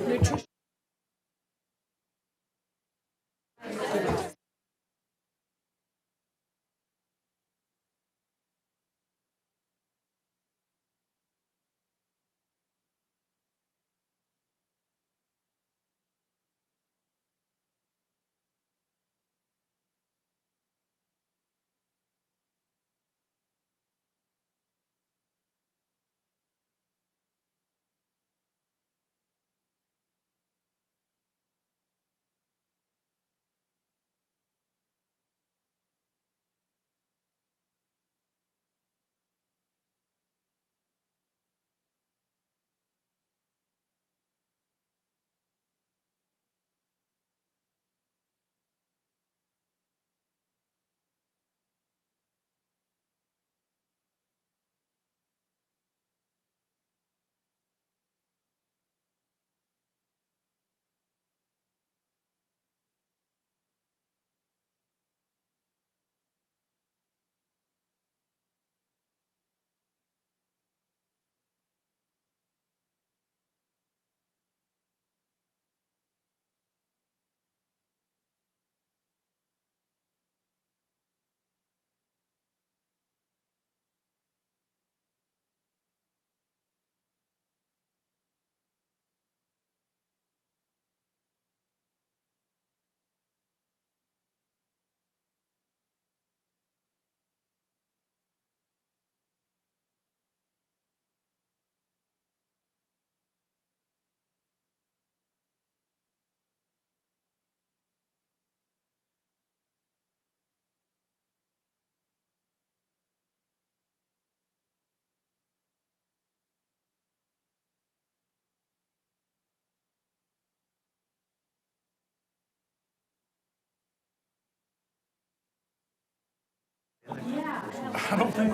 Nutrition. I don't think.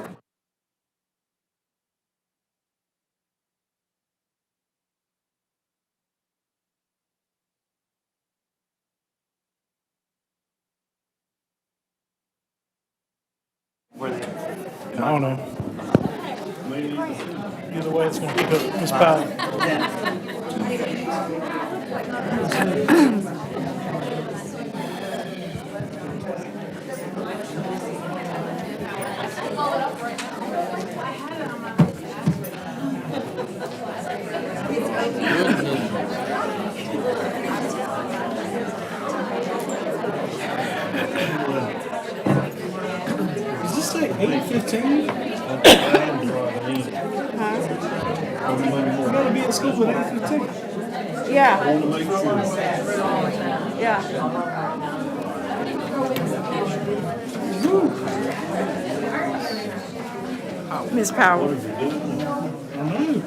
I don't know. Either way, it's going to pick up his power. Does this say 8:15? We're going to be at school at 8:15. Yeah. I want to make sure. Yeah. Miss Powell. I know.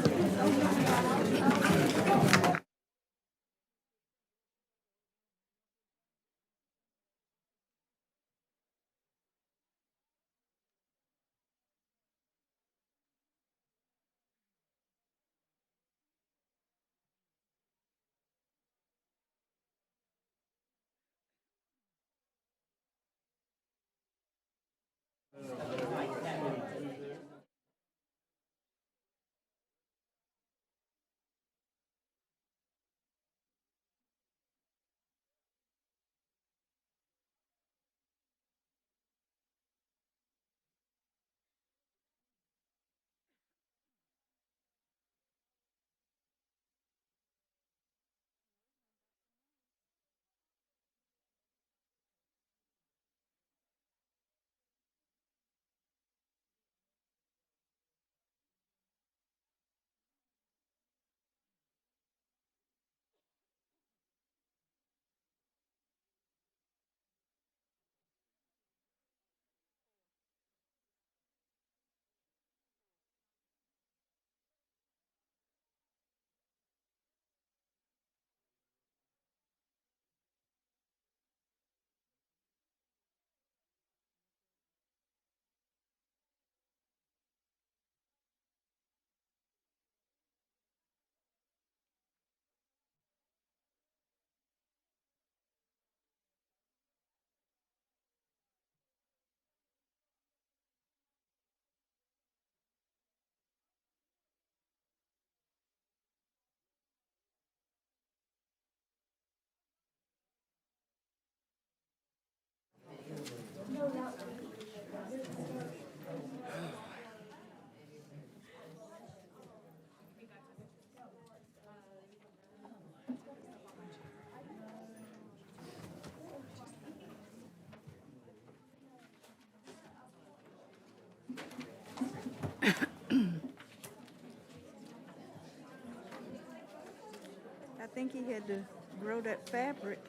had to grow that fabric,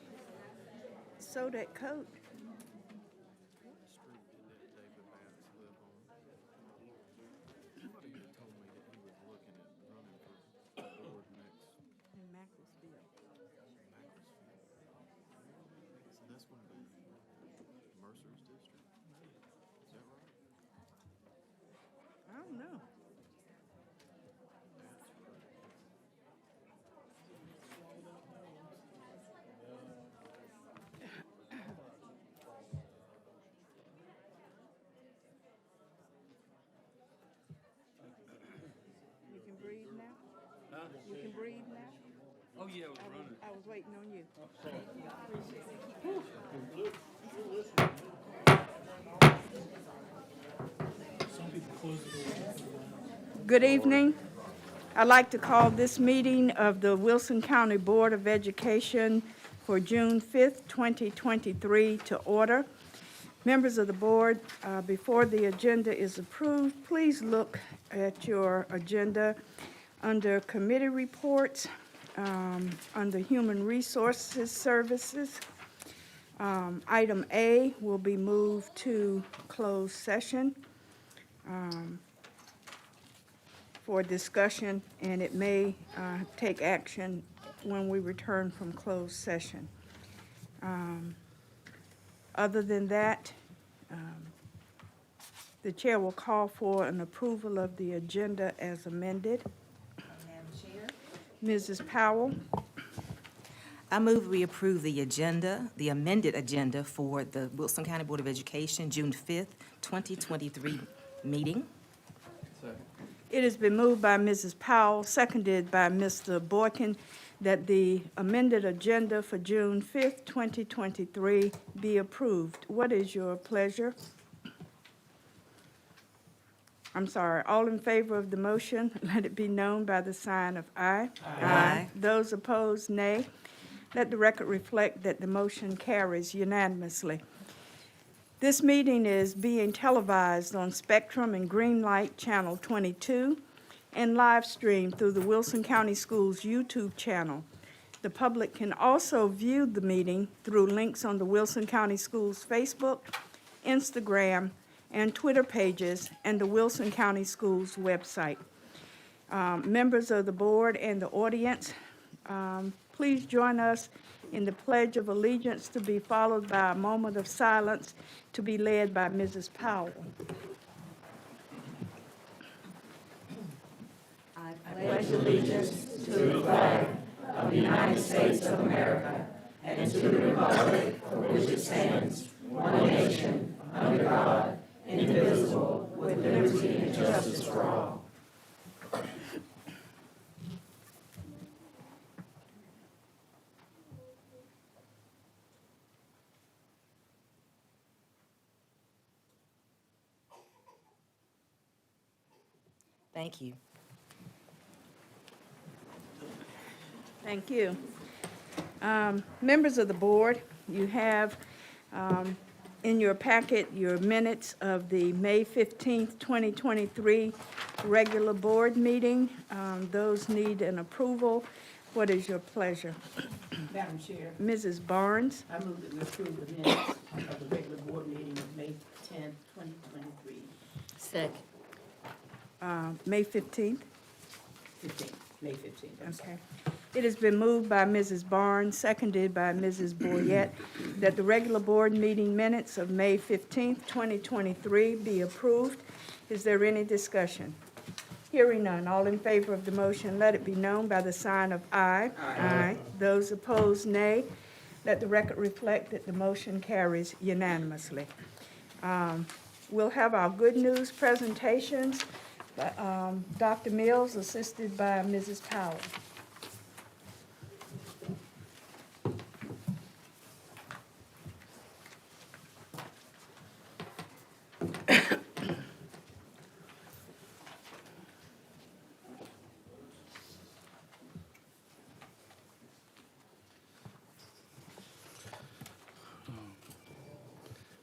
sew that coat. What street did that David Vance live on? Somebody had told me that he was looking at running for the board next In Macclesfield. Macclesfield. So that's going to be Mercer's district? Is that right? I don't know. That's right. You can breathe now? You can breathe now? Oh, yeah, I was running. I was waiting on you. Some people close the door. Good evening. I'd like to call this meeting of the Wilson County Board of Education for June 5th, 2023 to order. Members of the board, before the agenda is approved, please look at your agenda under committee reports, under Human Resources Services. Item A will be moved to closed session for discussion, and it may take action when we return from closed session. Other than that, the chair will call for an approval of the agenda as amended. Madam Chair, Mrs. Powell, I move we approve the agenda, the amended agenda for the Wilson County Board of Education, June 5th, 2023 meeting. it has been moved by Mrs. Powell, seconded by Mr. Boykin, that the amended agenda for June 5th, 2023 be approved. What is your pleasure? I'm sorry, all in favor of the motion, let it be known by the sign of aye. Aye. Those opposed, nay. Let the record reflect that the motion carries unanimously. This meeting is being televised on Spectrum and Greenlight Channel 22 and live streamed through the Wilson County Schools YouTube channel. The public can also view the meeting through links on the Wilson County Schools Facebook, Instagram, and Twitter pages and the Wilson County Schools website. Members of the board and the audience, please join us in the Pledge of Allegiance, to be followed by a moment of silence to be led by Mrs. Powell. I pledge allegiance to the flag of the United States of America and to the republic for which it stands, one nation, under God, indivisible, with liberty and justice for all. Thank you. Thank you. Members of the board, you have in your packet your minutes of the May 15th, 2023 regular board meeting. Those need an approval. What is your pleasure? Madam Chair, Mrs. Barnes, I move that we approve the minutes of the regular board meeting of May 10th, 2023. Second. May 15th. 15th, May 15th. I'm sorry. Okay. It has been moved by Mrs. Barnes, seconded by Mrs. Boyette, that the regular board meeting minutes of May 15th, 2023 be approved. Is there any discussion? Hearing none, all in favor of the motion, let it be known by the sign of aye. Aye. Those opposed, nay. Let the record reflect that the motion carries unanimously. We'll have our good news presentations. Dr. Mills, assisted by Mrs. Powell.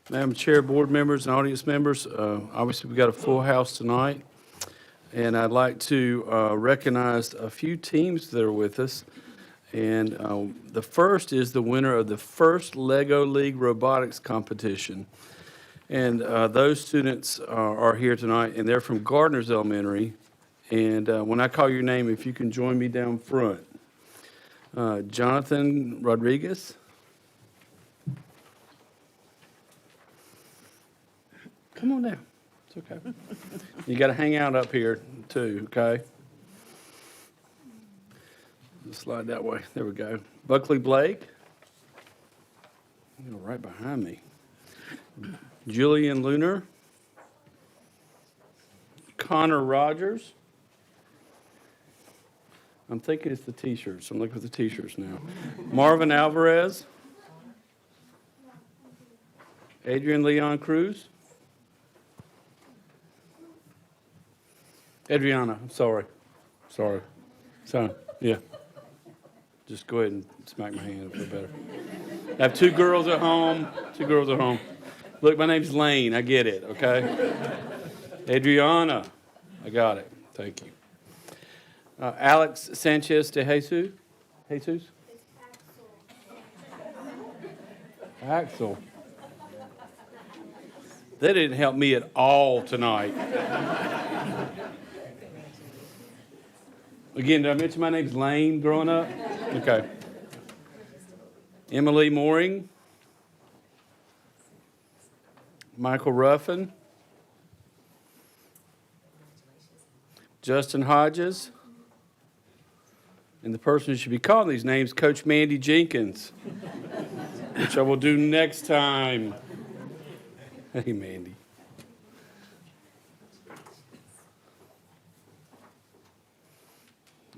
Madam Chair, board members and audience members, obviously we've got a full house tonight, and I'd like to recognize a few teams that are with us. And the first is the winner of the first Lego League Robotics Competition. And those students are here tonight, and they're from Gardner's Elementary. And when I call your name, if you can join me down front. Jonathan Rodriguez. Come on down. It's okay. You got to hang out up here too, okay? Just slide that way. There we go. Buckley Blake. You're right behind me. Julian Lunar. Connor Rogers. I'm thinking it's the T-shirts. I'm looking at the T-shirts now. Marvin Alvarez. Adrian Leon Cruz. Adriana, sorry. So, yeah. Just go ahead and smack my hand. I feel better. I have two girls at home. Look, my name's Lane. I get it, okay? Adriana. I got it. Thank you. Alex Sanchez de Jesus. Jesus? Axel. That didn't help me at all tonight. Again, did I mention my name's Lane growing up? Okay. Emily Mooring. Michael Ruffin. Justin Hodges. And the person who should be calling these names, Coach Mandy Jenkins, which I will do next time. Hey, Mandy.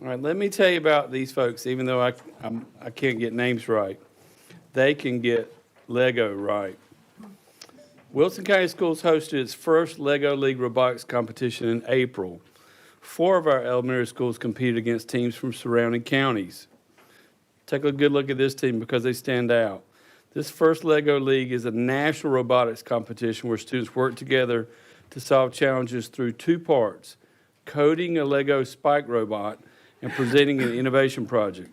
All right, let me tell you about these folks, even though I can't get names right. They can get Lego right. Wilson County Schools hosted its first Lego League Robotics competition in April. 4 of our elementary schools competed against teams from surrounding counties. Take a good look at this team because they stand out. This first Lego League is a national robotics competition where students work together to solve challenges through 2 parts: coding a Lego spike robot and presenting an innovation project.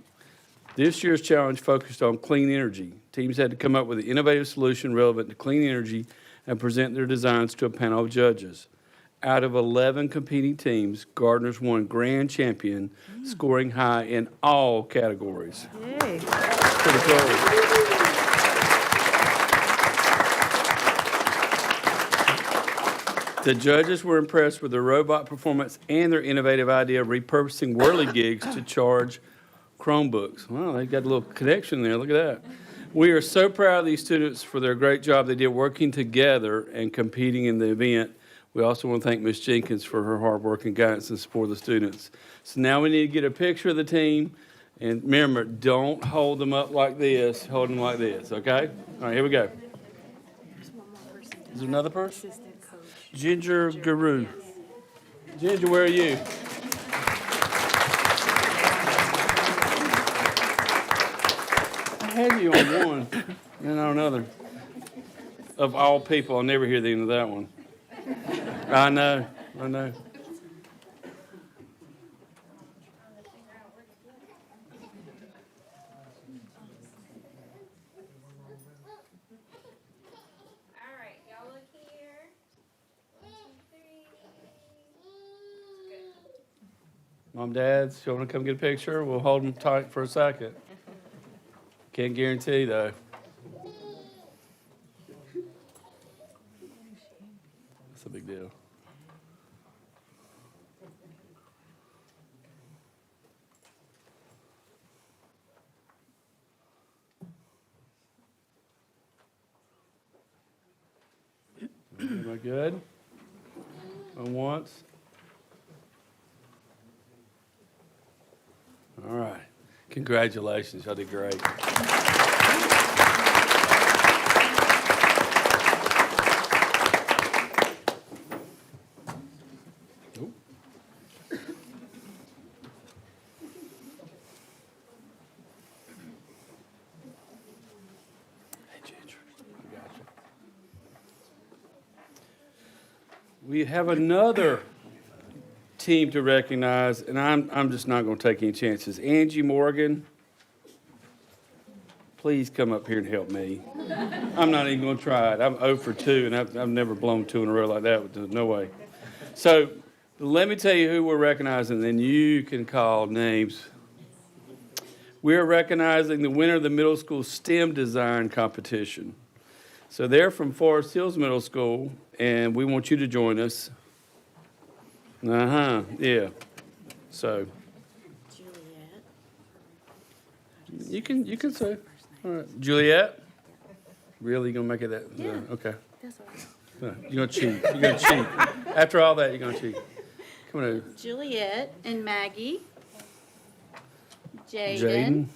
This year's challenge focused on clean energy. Teams had to come up with an innovative solution relevant to clean energy and present their designs to a panel of judges. Out of 11 competing teams, Gardner's won grand champion, scoring high in all categories. Yay. Pretty cool. The judges were impressed with their robot performance and their innovative idea of repurposing whirligigs to charge Chromebooks. Wow, they got a little connection there. Look at that. We are so proud of these students for their great job they did working together and competing in the event. We also want to thank Ms. Jenkins for her hard work and guidance and support of the students. So now we need to get a picture of the team. And remember, don't hold them up like this. Hold them like this, okay? All right, here we go. Is there another person? Ginger Guru. Ginger, where are you? I had you on one and on another. Of all people, I'll never hear the end of that one. I know. All right, y'all look here. 1, 2, 3. Good. Mom, Dads, you want to come get a picture? We'll hold them tight for a second. Can't guarantee, though. That's a big deal. Am I good? On once. All right. Congratulations. Y'all did great. Ooh. Hey, Ginger. I got you. We have another team to recognize, and I'm just not going to take any chances. Angie Morgan, please come up here and help me. I'm not even going to try it. I'm 0 for 2, and I've never blown 2 in a row like that. No way. So let me tell you who we're recognizing, then you can call names. We are recognizing the winner of the middle school STEM design competition. So they're from Forest Hills Middle School, and we want you to join us. Yeah. So you can say. All right, Juliet. Really, you gonna make it that? Yeah. Okay. That's all right. You're gonna cheat. You're gonna cheat. After all that, you're gonna cheat. Come on, Juliet and Maggie. Jaden. Jaden.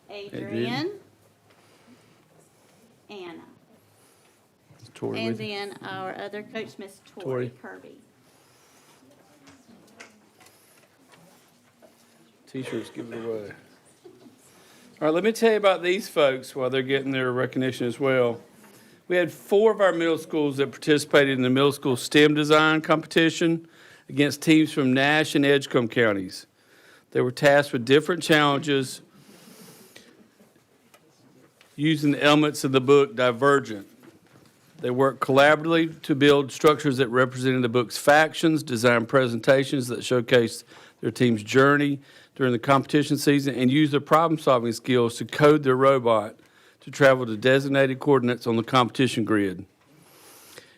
Adrian. Anna. Tori. And with you? then our other coach, Miss Tori. Tori Kirby. T-shirts, give it away. All right, let me tell you about these folks while they're getting their recognition as well. We had 4 of our middle schools that participated in the middle school STEM design competition against teams from Nash and Edgecombe counties. They were tasked with different challenges using the elements of the book Divergent. They worked collaboratively to build structures that represented the book's factions, design presentations that showcased their team's journey during the competition season, and used their problem-solving skills to code their robot to travel to designated coordinates on the competition grid.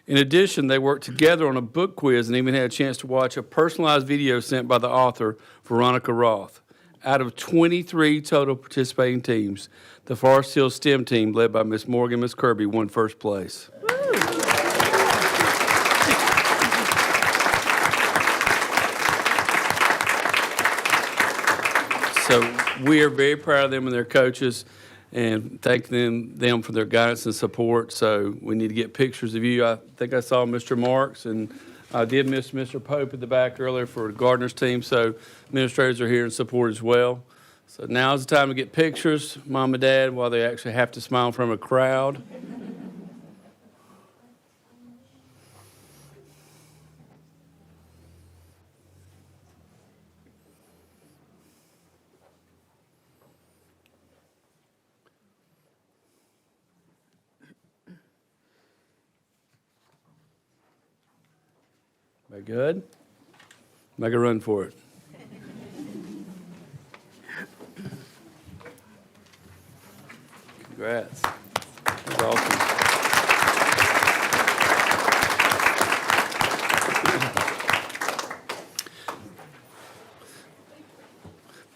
In addition, they worked together on a book quiz and even had a chance to watch a personalized video sent by the author, Veronica Roth. Out of 23 total participating teams, the Forest Hills STEM team, led by Miss Morgan and Miss Kirby, won first place. So we are very proud of them and their coaches and thank them for their guidance and support. So we need to get pictures of you. I think I saw Mr. Marks, and I did miss Mr. Pope at the back earlier for the Gardner's team. So administrators are here in support as well. So now's the time to get pictures, Mom and Dad, while they actually have to smile from a crowd. Very good. Make a run for it. Congrats. That's awesome.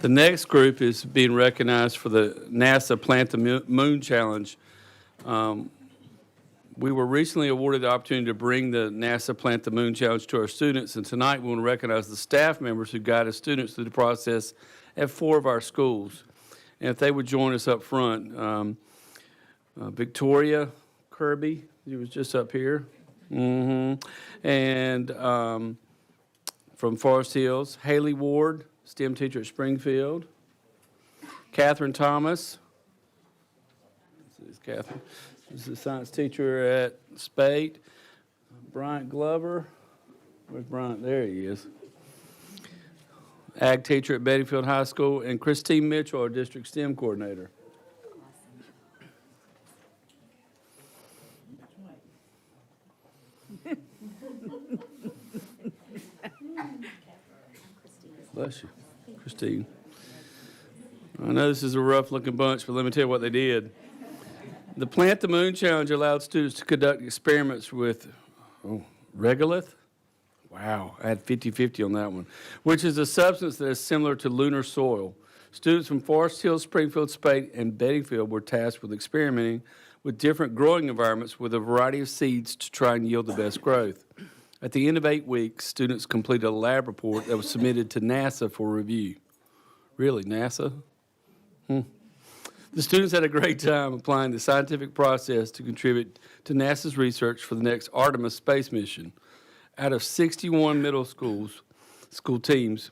The next group is being recognized for the NASA Plant the Moon Challenge. We were recently awarded the opportunity to bring the NASA Plant the Moon Challenge to our students, and tonight we want to recognize the staff members who guided students through the process at 4 of our schools. And if they would join us up front, Victoria Kirby, she was just up here, and from Forest Hills, Haley Ward, STEM teacher at Springfield, Catherine Thomas, this is Catherine. This is a science teacher at Spate. Bryant Glover. Where's Bryant? There he is. Ag teacher at Bedingfield High School. And Christine Mitchell, our district STEM coordinator. Bless you, Christine. I know this is a rough-looking bunch, but let me tell you what they did. The Plant the Moon Challenge allowed students to conduct experiments with regolith. Wow, I had 50-50 on that one, which is a substance that is similar to lunar soil. Students from Forest Hills, Springfield, Spate, and Bedingfield were tasked with experimenting with different growing environments with a variety of seeds to try and yield the best growth. At the end of 8 weeks, students completed a lab report that was submitted to NASA for review. Really, NASA? The students had a great time applying the scientific process to contribute to NASA's research for the next Artemis space mission. Out of 61 middle school teams,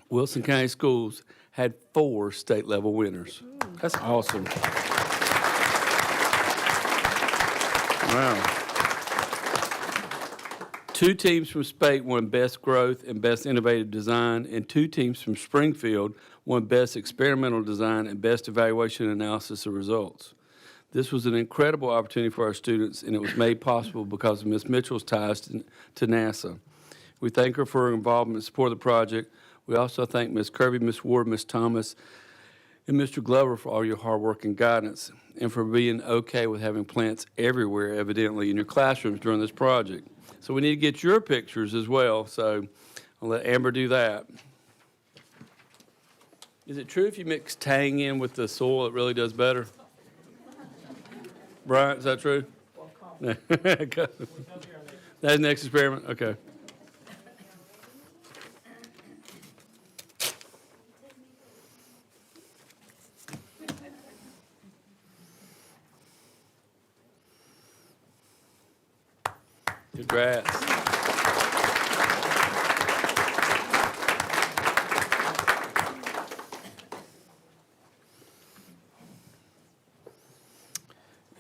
Wilson County Schools had 4 state-level winners. That's awesome. Wow. 2 teams from Spate won Best Growth and Best Innovative Design, and 2 teams from Springfield won Best Experimental Design and Best Evaluation and Analysis of Results. This was an incredible opportunity for our students, and it was made possible because of Ms. Mitchell's ties to NASA. We thank her for her involvement and support of the project. We also thank Ms. Kirby, Ms. Ward, Ms. Thomas, and Mr. Glover for all your hard work and guidance, and for being okay with having plants everywhere, evidently, in your classrooms during this project. So we need to get your pictures as well, so I'll let Amber do that. Is it true if you mix tang in with the soil, it really does better? Brian, is that true? No. That's the next experiment? Okay. Congrats.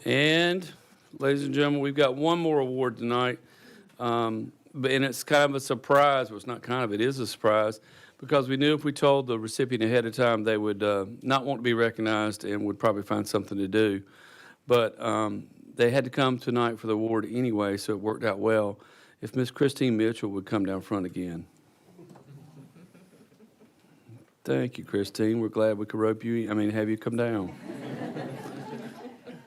And, ladies and gentlemen, we've got one more award tonight, and it's kind of a surprise. Well, it's not kind of, it is a surprise, because we knew if we told the recipient ahead of time, they would not want to be recognized and would probably find something to do. But they had to come tonight for the award anyway, so it worked out well. If Miss Christine Mitchell would come down front again. Thank you, Christine. We're glad we could have you come down.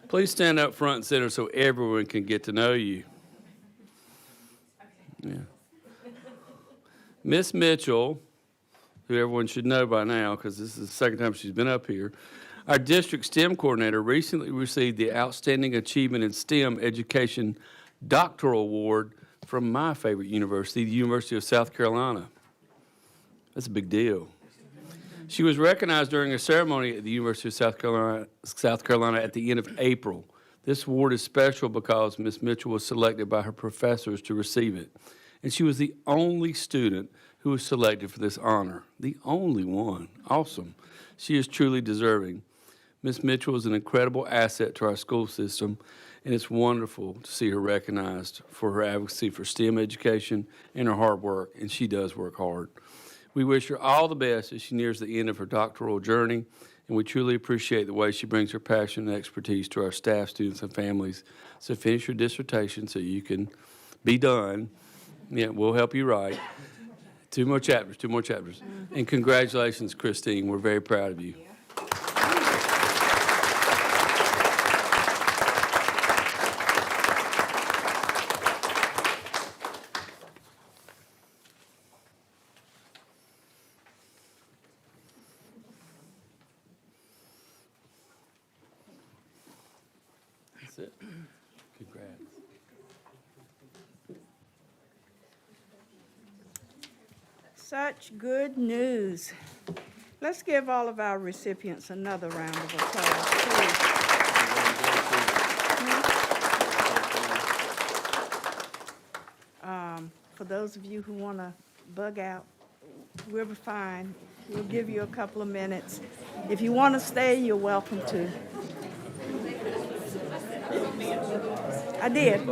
Please stand up front and center so everyone can get to know you. Yeah. Miss Mitchell, who everyone should know by now because this is the second time she's been up here, our district STEM coordinator recently received the Outstanding Achievement in STEM Education Doctoral Award from my favorite university, the University of South Carolina. That's a big deal. She was recognized during a ceremony at the University of South Carolina at the end of April. This award is special because Ms. Mitchell was selected by her professors to receive it. And she was the only student who was selected for this honor. The only one. Awesome. She is truly deserving. Ms. Mitchell is an incredible asset to our school system, and it's wonderful to see her recognized for her advocacy for STEM education and her hard work, and she does work hard. We wish her all the best as she nears the end of her doctoral journey, and we truly appreciate the way she brings her passion and expertise to our staff, students, and families. So finish your dissertation so you can be done. Yeah, we'll help you write. 2 more chapters. And congratulations, Christine. We're very proud of you. That's it. Congrats. Such good news. Let's give all of our recipients another round of applause, please. For those of you who want to bug out, we'll be fine. We'll give you a couple of minutes. If you want to stay, you're welcome to. I did.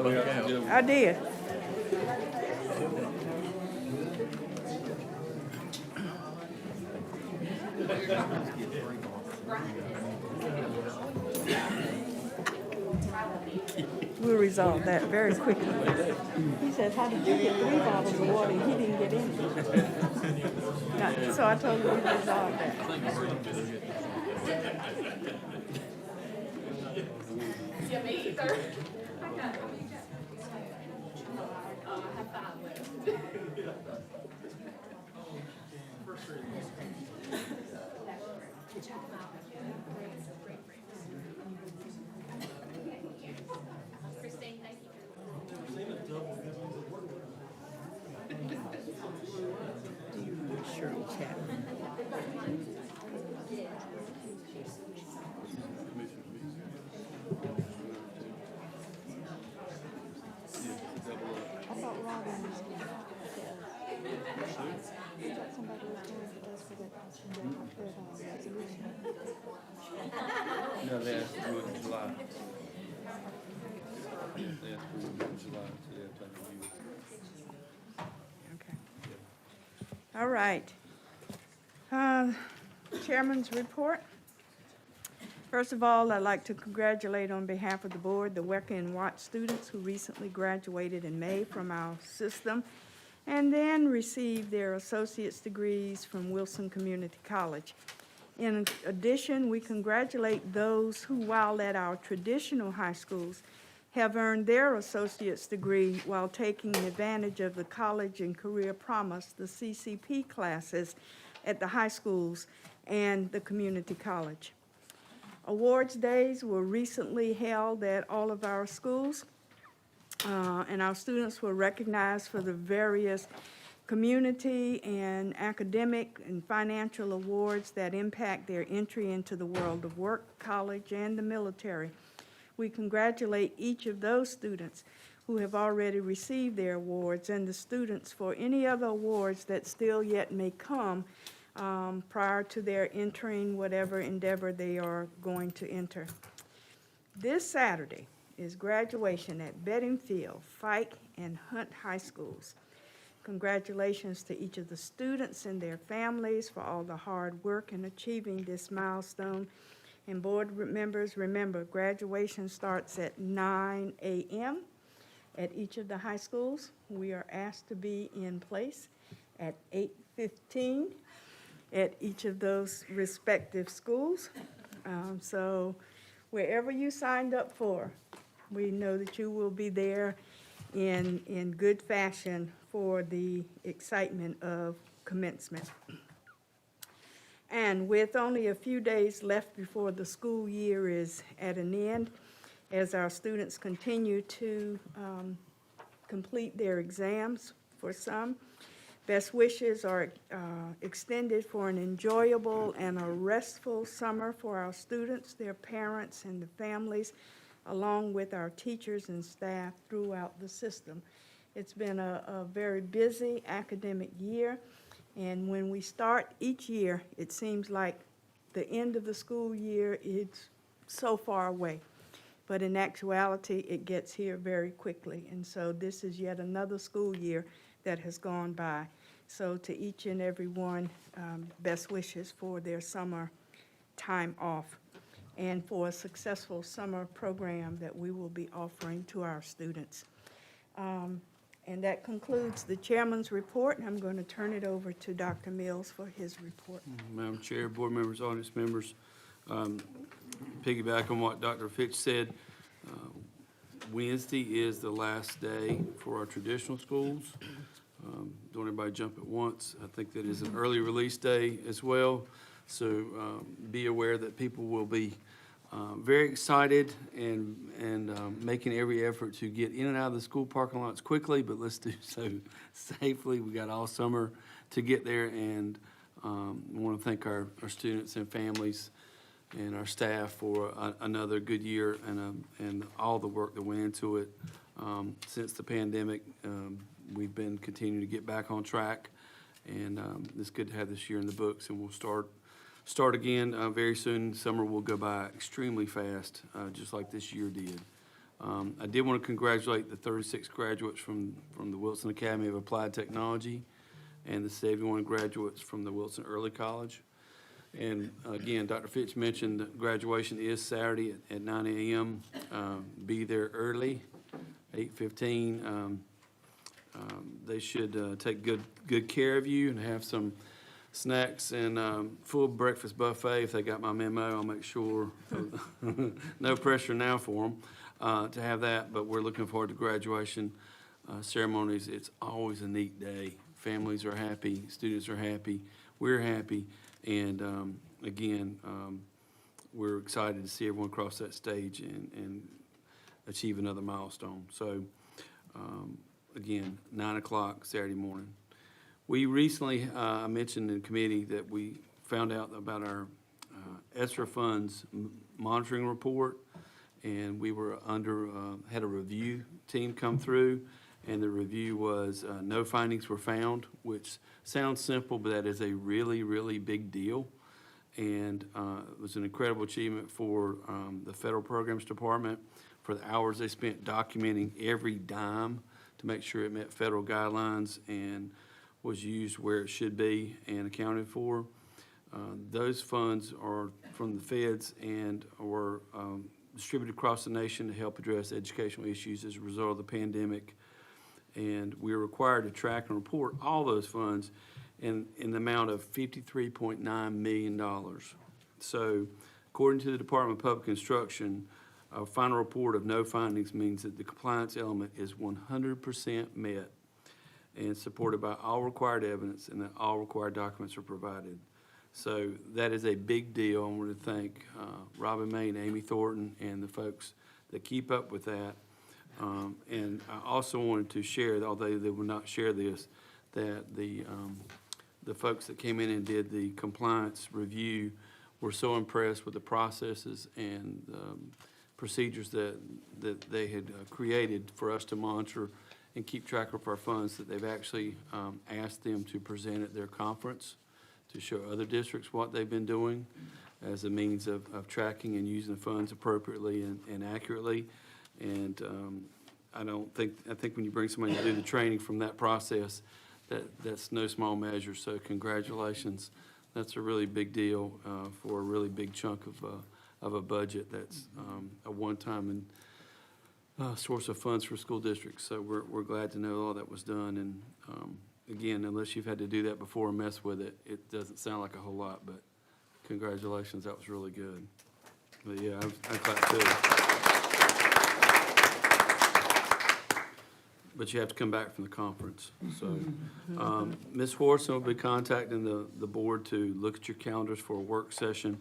We'll resolve that very quickly. He said, how did you get 3 bottles of water and he didn't get any? No, so I told him we'd resolve that. Christine, thank you. Shirley Chapman. I thought Robin was going to I thought somebody was going to ask for that resolution. No, they asked to do it in July. They asked to do it in July, so they have to review it. All right. Chairman's report. First of all, I'd like to congratulate on behalf of the board the Wecker and Watt students who recently graduated in May from our system and then received their associate's degrees from Wilson Community College. In addition, we congratulate those who, while at our traditional high schools, have earned their associate's degree while taking advantage of the College and Career Promise, the CCP classes at the high schools and the community college. Awards days were recently held at all of our schools, and our students were recognized for the various community and academic and financial awards that impact their entry into the world of work, college, and the military. We congratulate each of those students who have already received their awards and the students for any other awards that still yet may come prior to their entering whatever endeavor they are going to enter. This Saturday is graduation at Bedingfield, Fike, and Hunt High Schools. Congratulations to each of the students and their families for all the hard work in achieving this milestone. And board members, remember, graduation starts at 9 a.m. at each of the high schools. We are asked to be in place at 8:15 at each of those respective schools. So wherever you signed up for, we know that you will be there in good fashion for the excitement of commencement. And with only a few days left before the school year is at an end, as our students continue to complete their exams for some, best wishes are extended for an enjoyable and a restful summer for our students, their parents, and the families, along with our teachers and staff throughout the system. It's been a very busy academic year, and when we start each year, it seems like the end of the school year is so far away. But in actuality, it gets here very quickly. And so this is yet another school year that has gone by. So to each and every one, best wishes for their summer time off and for a successful summer program that we will be offering to our students. And that concludes the chairman's report, and I'm going to turn it over to Dr. Mills for his report. Madam Chair, board members, audience members, piggyback on what Dr. Fitch said, Wednesday is the last day for our traditional schools. Don't everybody jump at once. I think that is an early release day as well. So be aware that people will be very excited and making every effort to get in and out of the school parking lots quickly, but let's do so safely. We got all summer to get there, and we want to thank our students and families and our staff for another good year and all the work that went into it. Since the pandemic, we've been continuing to get back on track, and it's good to have this year in the books, and we'll start again very soon. Summer will go by extremely fast, just like this year did. I did want to congratulate the 36 graduates from the Wilson Academy of Applied Technology and the 71 graduates from the Wilson Early College. And again, Dr. Fitch mentioned that graduation is Saturday at 9 a.m. Be there early, 8:15. They should take good care of you and have some snacks and full breakfast buffet. If they got my memo, I'll make sure. No pressure now for them to have that, but we're looking forward to graduation ceremonies. It's always a neat day. Families are happy, students are happy, we're happy, and again, we're excited to see everyone cross that stage and achieve another milestone. So again, 9 o'clock Saturday morning. We recently, I mentioned in committee that we found out about our ESSER funds monitoring report, and we were had a review team come through, and the review was no findings were found, which sounds simple, but that is a really, really big deal. And it was an incredible achievement for the Federal Programs Department for the hours they spent documenting every dime to make sure it met federal guidelines. And was used where it should be and accounted for. Those funds are from the feds and were distributed across the nation to help address educational issues as a result of the pandemic. And we're required to track and report all those funds in the amount of $53.9 million. So according to the Department of Public Instruction, a final report of no findings means that the compliance element is 100% met and supported by all required evidence and that all required documents are provided. So that is a big deal. I want to thank Robin May and Amy Thornton and the folks that keep up with that. And I also wanted to share, although they will not share this, that the folks that came in and did the compliance review were so impressed with the processes and procedures that they had created for us to monitor and keep track of our funds, that they've actually asked them to present at their conference to show other districts what they've been doing as a means of tracking and using the funds appropriately and accurately. And I think when you bring somebody to do the training from that process, that's no small measure. So congratulations. That's a really big deal for a really big chunk of a budget that's a one-time source of funds for school districts. So we're glad to know all that was done. And again, unless you've had to do that before and mess with it, it doesn't sound like a whole lot, but congratulations, that was really good. But yeah, I clap too. But you have to come back from the conference. So Ms. Horson will be contacting the board to look at your calendars for a work session,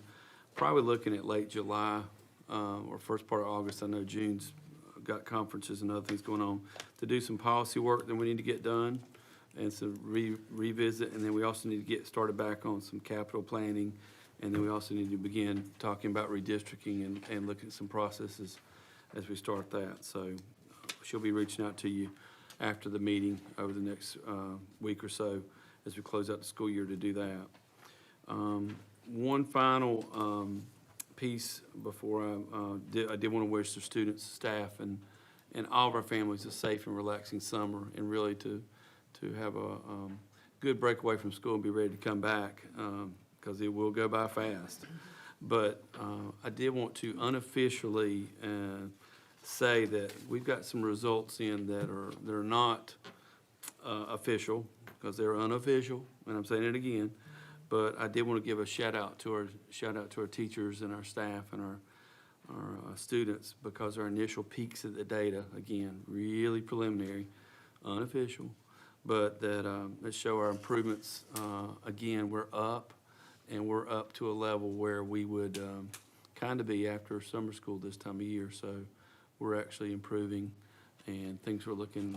probably looking at late July or first part of August. I know June's got conferences and other things going on, to do some policy work that we need to get done and some revisit. And then we also need to get started back on some capital planning. And then we also need to begin talking about redistricting and looking at some processes as we start that. So she'll be reaching out to you after the meeting over the next week or so as we close out the school year to do that. One final piece before I did want to wish the students, staff, and all of our families a safe and relaxing summer, and really to have a good break away from school and be ready to come back, because it will go by fast. But I did want to unofficially say that we've got some results in that are not official, because they're unofficial, and I'm saying it again. But I did want to give a shout out to our teachers and our staff and our students, because our initial peeks at the data, again, really preliminary, unofficial, but that show our improvements. Again, we're up, and we're up to a level where we would kind of be after summer school this time of year. So we're actually improving, and things are looking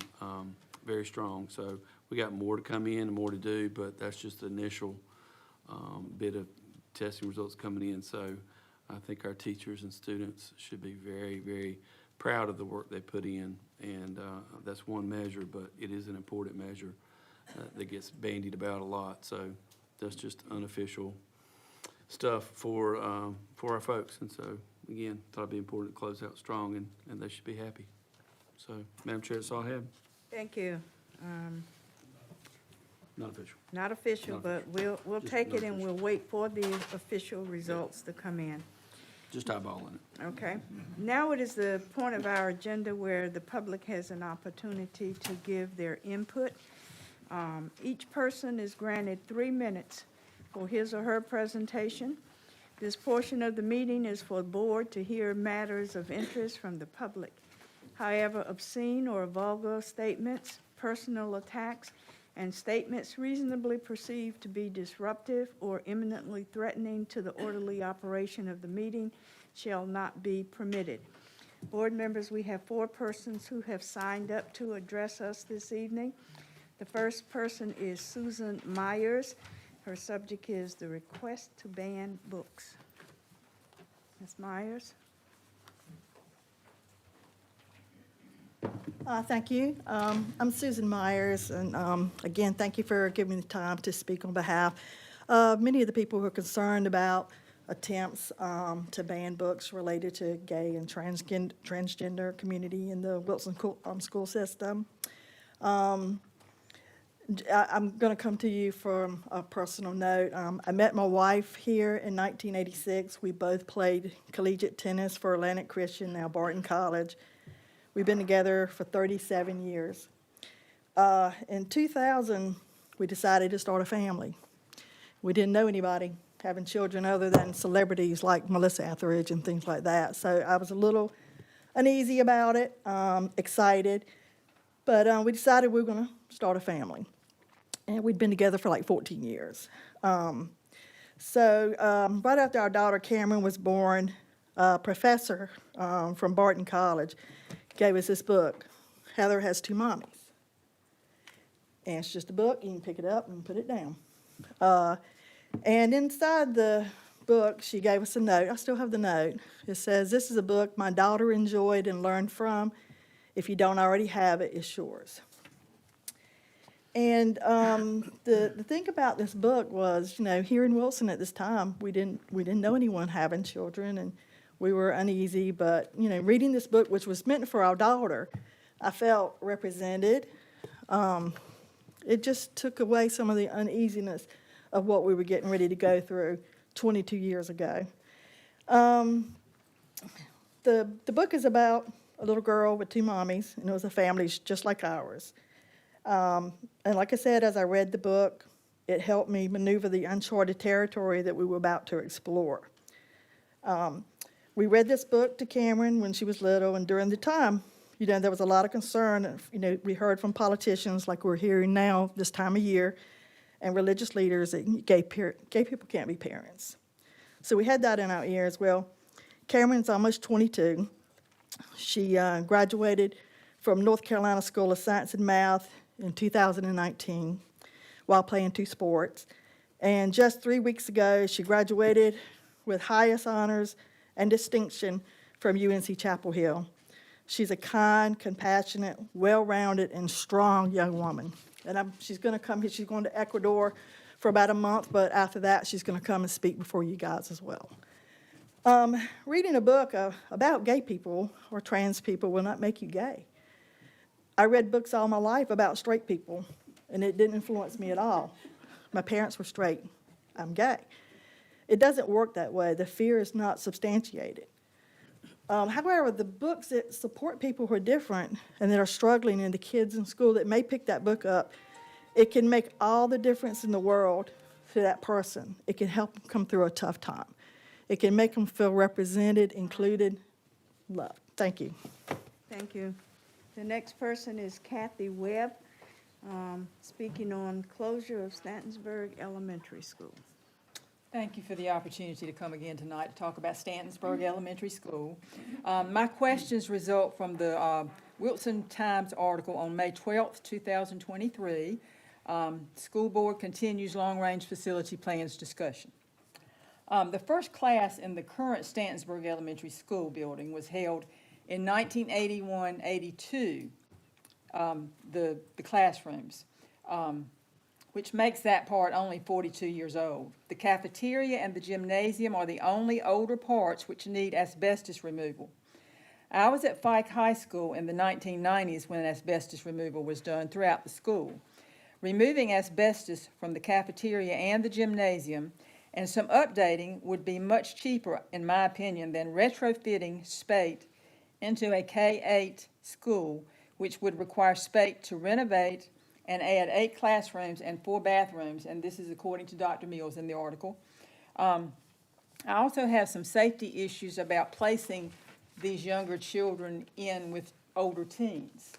very strong. So we got more to come in and more to do, but that's just the initial bit of testing results coming in. So I think our teachers and students should be very, very proud of the work they put in. And that's one measure, but it is an important measure that gets bandied about a lot. So that's just unofficial stuff for our folks. And so, again, thought it'd be important to close out strong, and they should be happy. So, Madam Chair, that's all I have. Thank you. Not official. Not official, Not but we'll Just take not it and we'll wait for the official results to come in. Just eyeballing it. Okay. Now it is the point of our agenda where the public has an opportunity to give their input. Each person is granted 3 minutes for his or her presentation. This portion of the meeting is for the board to hear matters of interest from the public. However, obscene or vulgar statements, personal attacks, and statements reasonably perceived to be disruptive or imminently threatening to the orderly operation of the meeting shall not be permitted. Board members, we have 4 persons who have signed up to address us this evening. The first person is Susan Myers. Her subject is the request to ban books. Ms. Myers? Thank you. I'm Susan Myers, and again, thank you for giving me the time to speak on behalf of many of the people who are concerned about attempts to ban books related to gay and transgender community in the Wilson school system. I'm going to come to you from a personal note. I met my wife here in 1986. We both played collegiate tennis for Atlantic Christian, now Barton College. We've been together for 37 years. In 2000, we decided to start a family. We didn't know anybody having children other than celebrities like Melissa Etheridge and things like that. So I was a little uneasy about it, excited, but we decided we were going to start a family. And we'd been together for like 14 years. Right after our daughter Cameron was born, a professor from Barton College gave us this book, Heather Has Two Mommies. And it's just a book, you can pick it up and put it down. And inside the book, she gave us a note. I still have the note. It says, "This is a book my daughter enjoyed and learned from. If you don't already have it, it's yours." And the thing about this book was, here in Wilson at this time, we didn't know anyone having children, and we were uneasy. But reading this book, which was meant for our daughter, I felt represented. It just took away some of the uneasiness of what we were getting ready to go through 22 years ago. The book is about a little girl with two mommies, and it was a family just like ours. And like I said, as I read the book, it helped me maneuver the uncharted territory that we were about to explore. We read this book to Cameron when she was little, and during the time, there was a lot of concern. We heard from politicians, like we're hearing now this time of year, and religious leaders that gay people can't be parents. So we had that in our ears. Well, Cameron's almost 22. She graduated from North Carolina School of Science and Math in 2019 while playing two sports. And just 3 weeks ago, she graduated with highest honors and distinction from UNC Chapel Hill. She's a kind, compassionate, well-rounded, and strong young woman. And she's going to come here. She's going to Ecuador for about a month, but after that, she's going to come and speak before you guys as well. Reading a book about gay people or trans people will not make you gay. I read books all my life about straight people, and it didn't influence me at all. My parents were straight. I'm gay. It doesn't work that way. The fear is not substantiated. However, the books that support people who are different and that are struggling, and the kids in school that may pick that book up, it can make all the difference in the world to that person. It can help them come through a tough time. It can make them feel represented, included, loved. Thank you. Thank you. The next person is Kathy Webb, speaking on closure of Stantonsburg Elementary School. Thank you for the opportunity to come again tonight to talk about Stantonsburg Elementary School. My questions result from the Wilson Times article on May 12th, 2023. School Board continues long-range facility plans discussion. The first class in the current Stantonsburg Elementary School building was held in 1981-82, the classrooms, which makes that part only 42 years old. The cafeteria and the gymnasium are the only older parts which need asbestos removal. I was at Fike High School in the 1990s when asbestos removal was done throughout the school. Removing asbestos from the cafeteria and the gymnasium and some updating would be much cheaper, in my opinion, than retrofitting Spate into a K-8 school, which would require Spate to renovate and add 8 classrooms and 4 bathrooms, and this is according to Dr. Mills in the article. I also have some safety issues about placing these younger children in with older teens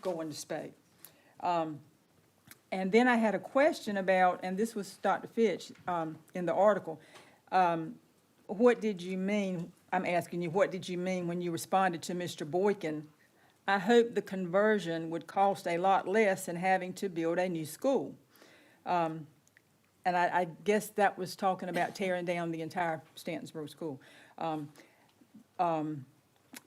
going to Spate. And then I had a question about, and this was Dr. Fitch in the article, what did you mean, I'm asking you, what did you mean when you responded to Mr. Boykin? I hope the conversion would cost a lot less than having to build a new school. And I guess that was talking about tearing down the entire Stantonsburg school.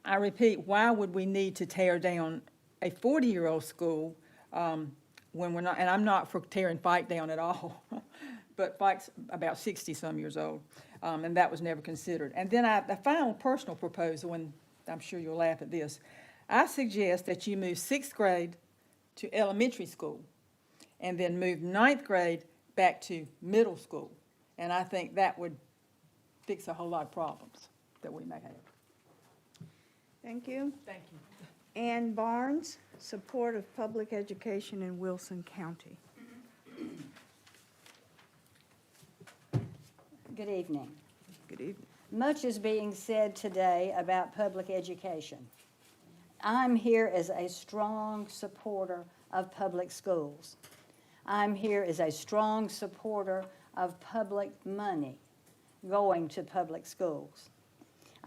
I repeat, why would we need to tear down a 40-year-old school when we're not, and I'm not for tearing Fike down at all, but Fike's about 60-some years old, and that was never considered. And then the final personal proposal, and I'm sure you'll laugh at this, I suggest that you move 6th grade to elementary school and then move ninth grade back to middle school. And I think that would fix a whole lot of problems that we may have. Thank you. Thank you. Ann Barnes, support of public education in Wilson County. Good evening. Good evening. Much is being said today about public education. I'm here as a strong supporter of public schools. I'm here as a strong supporter of public money going to public schools.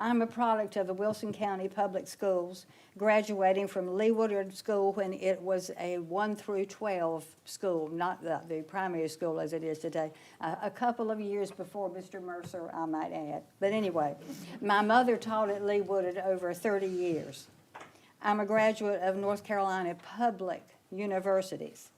I'm a product of the Wilson County Public Schools, graduating from Lee Woodard School when it was a 1 through 12 school, not the primary school as it is today, a couple of years before Mr. Mercer, I might add. But anyway, my mother taught at Lee Woodard over 30 years. I'm a graduate of North Carolina Public Universities.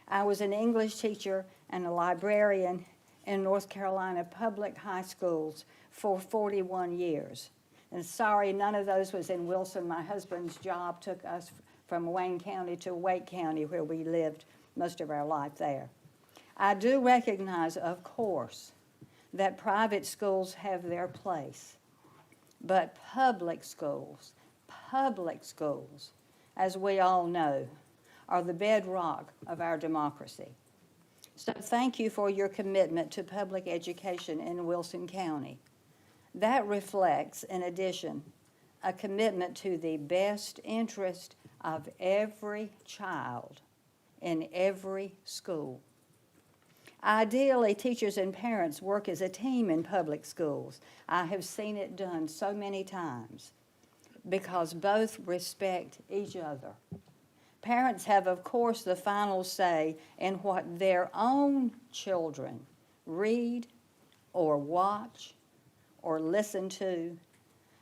I was an English teacher and a librarian in North Carolina public high schools for 41 years. And sorry, none of those was in Wilson. My husband's job took us from Wayne County to Wake County, where we lived most of our life there. I do recognize, of course, that private schools have their place, but public schools, as we all know, are the bedrock of our democracy. So thank you for your commitment to public education in Wilson County. That reflects, in addition, a commitment to the best interest of every child in every school. Ideally, teachers and parents work as a team in public schools. I have seen it done so many times because both respect each other. Parents have, of course, the final say in what their own children read or watch or listen to,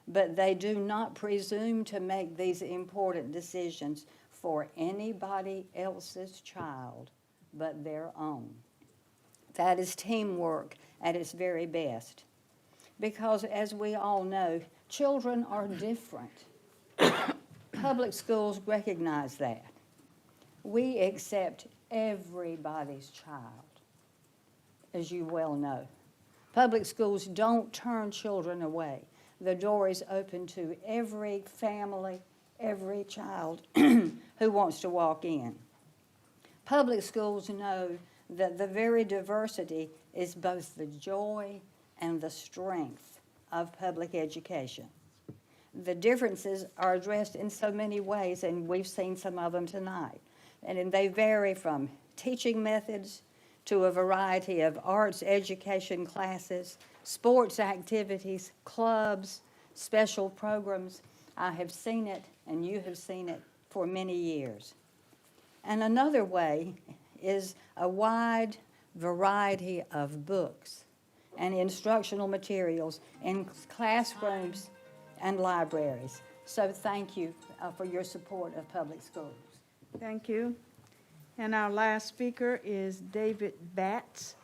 but they do not presume to make these important decisions for anybody else's child but their own. That is teamwork at its very best. Because as we all know, children are different. Public schools recognize that. We accept everybody's child, as you well know. Public schools don't turn children away. The door is open to every family, every child who wants to walk in. Public schools know that the very diversity is both the joy and the strength of public education. The differences are addressed in so many ways, and we've seen some of them tonight. And they vary from teaching methods to a variety of arts education classes, sports activities, clubs, special programs. I have seen it, and you have seen it for many years. And another way is a wide variety of books and instructional materials in classrooms and libraries. So thank you for your support of public schools. Thank you. And our last speaker is David Batts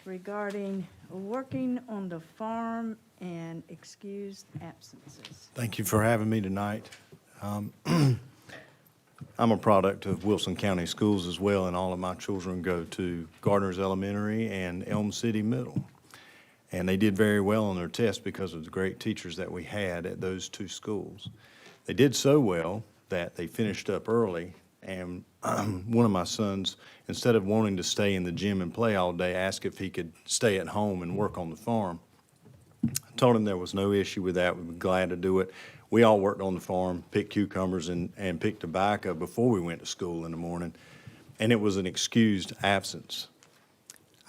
regarding working on the farm and excused absences. Thank you for having me tonight. I'm a product of Wilson County Schools as well, and all of my children go to Gardner's Elementary and Elm City Middle. And they did very well on their tests because of the great teachers that we had at those two schools. They did so well that they finished up early, and one of my sons, instead of wanting to stay in the gym and play all day, asked if he could stay at home and work on the farm. I told him there was no issue with that. We'd be glad to do it. We all worked on the farm, picked cucumbers and picked tobacco before we went to school in the morning, and it was an excused absence.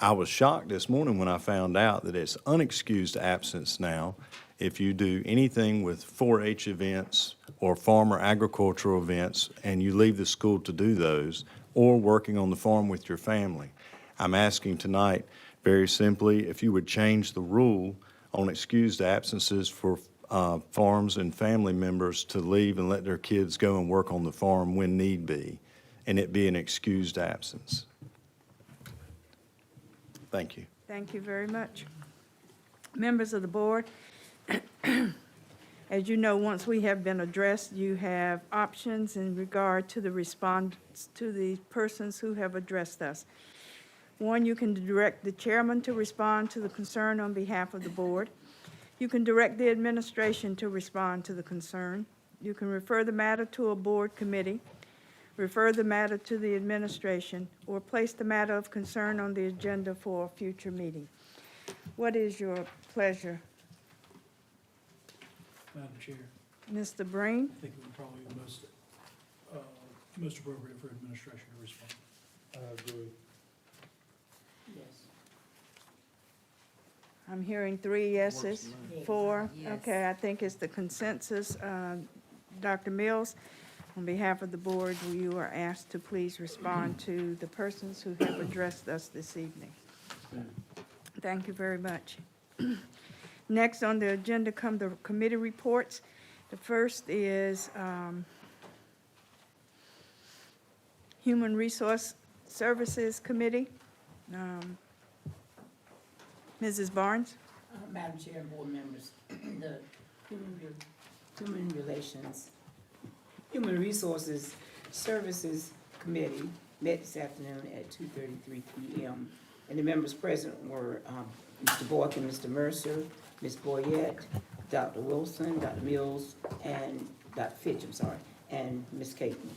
I was shocked this morning when I found out that it's unexcused absence now if you do anything with 4-H events or farm or agricultural events and you leave the school to do those, or working on the farm with your family. I'm asking tonight, very simply, if you would change the rule on excused absences for farms and family members to leave and let their kids go and work on the farm when need be, and it be an excused absence. Thank you. Thank you very much. Members of the board, As you know, once we have been addressed, you have options in regard to the response to the persons who have addressed us. One, you can direct the chairman to respond to the concern on behalf of the board. You can direct the administration to respond to the concern. You can refer the matter to a board committee, refer the matter to the administration, or place the matter of concern on the agenda for a future meeting. What is your pleasure, Madam Chair, Mr. Breen? I think it would probably be most appropriate for administration to respond. I agree. Yes. I'm hearing 3 yeses, 4. Yes. Okay, I think it's the consensus. Dr. Mills, on behalf of the board, you are asked to please respond to the persons who have addressed us this evening. Thank you very much. Next on the agenda come the committee reports. The first is Human Resource Services Committee. Mrs. Barnes? Madam Chair and board members, the Human Resources Services Committee met this afternoon at 2:33 p.m. And the members present were Mr. Boyd and Mr. Mercer, Ms. Boyette, Dr. Wilson, Dr. Mills, and Dr. Fitch, and Ms. Caton.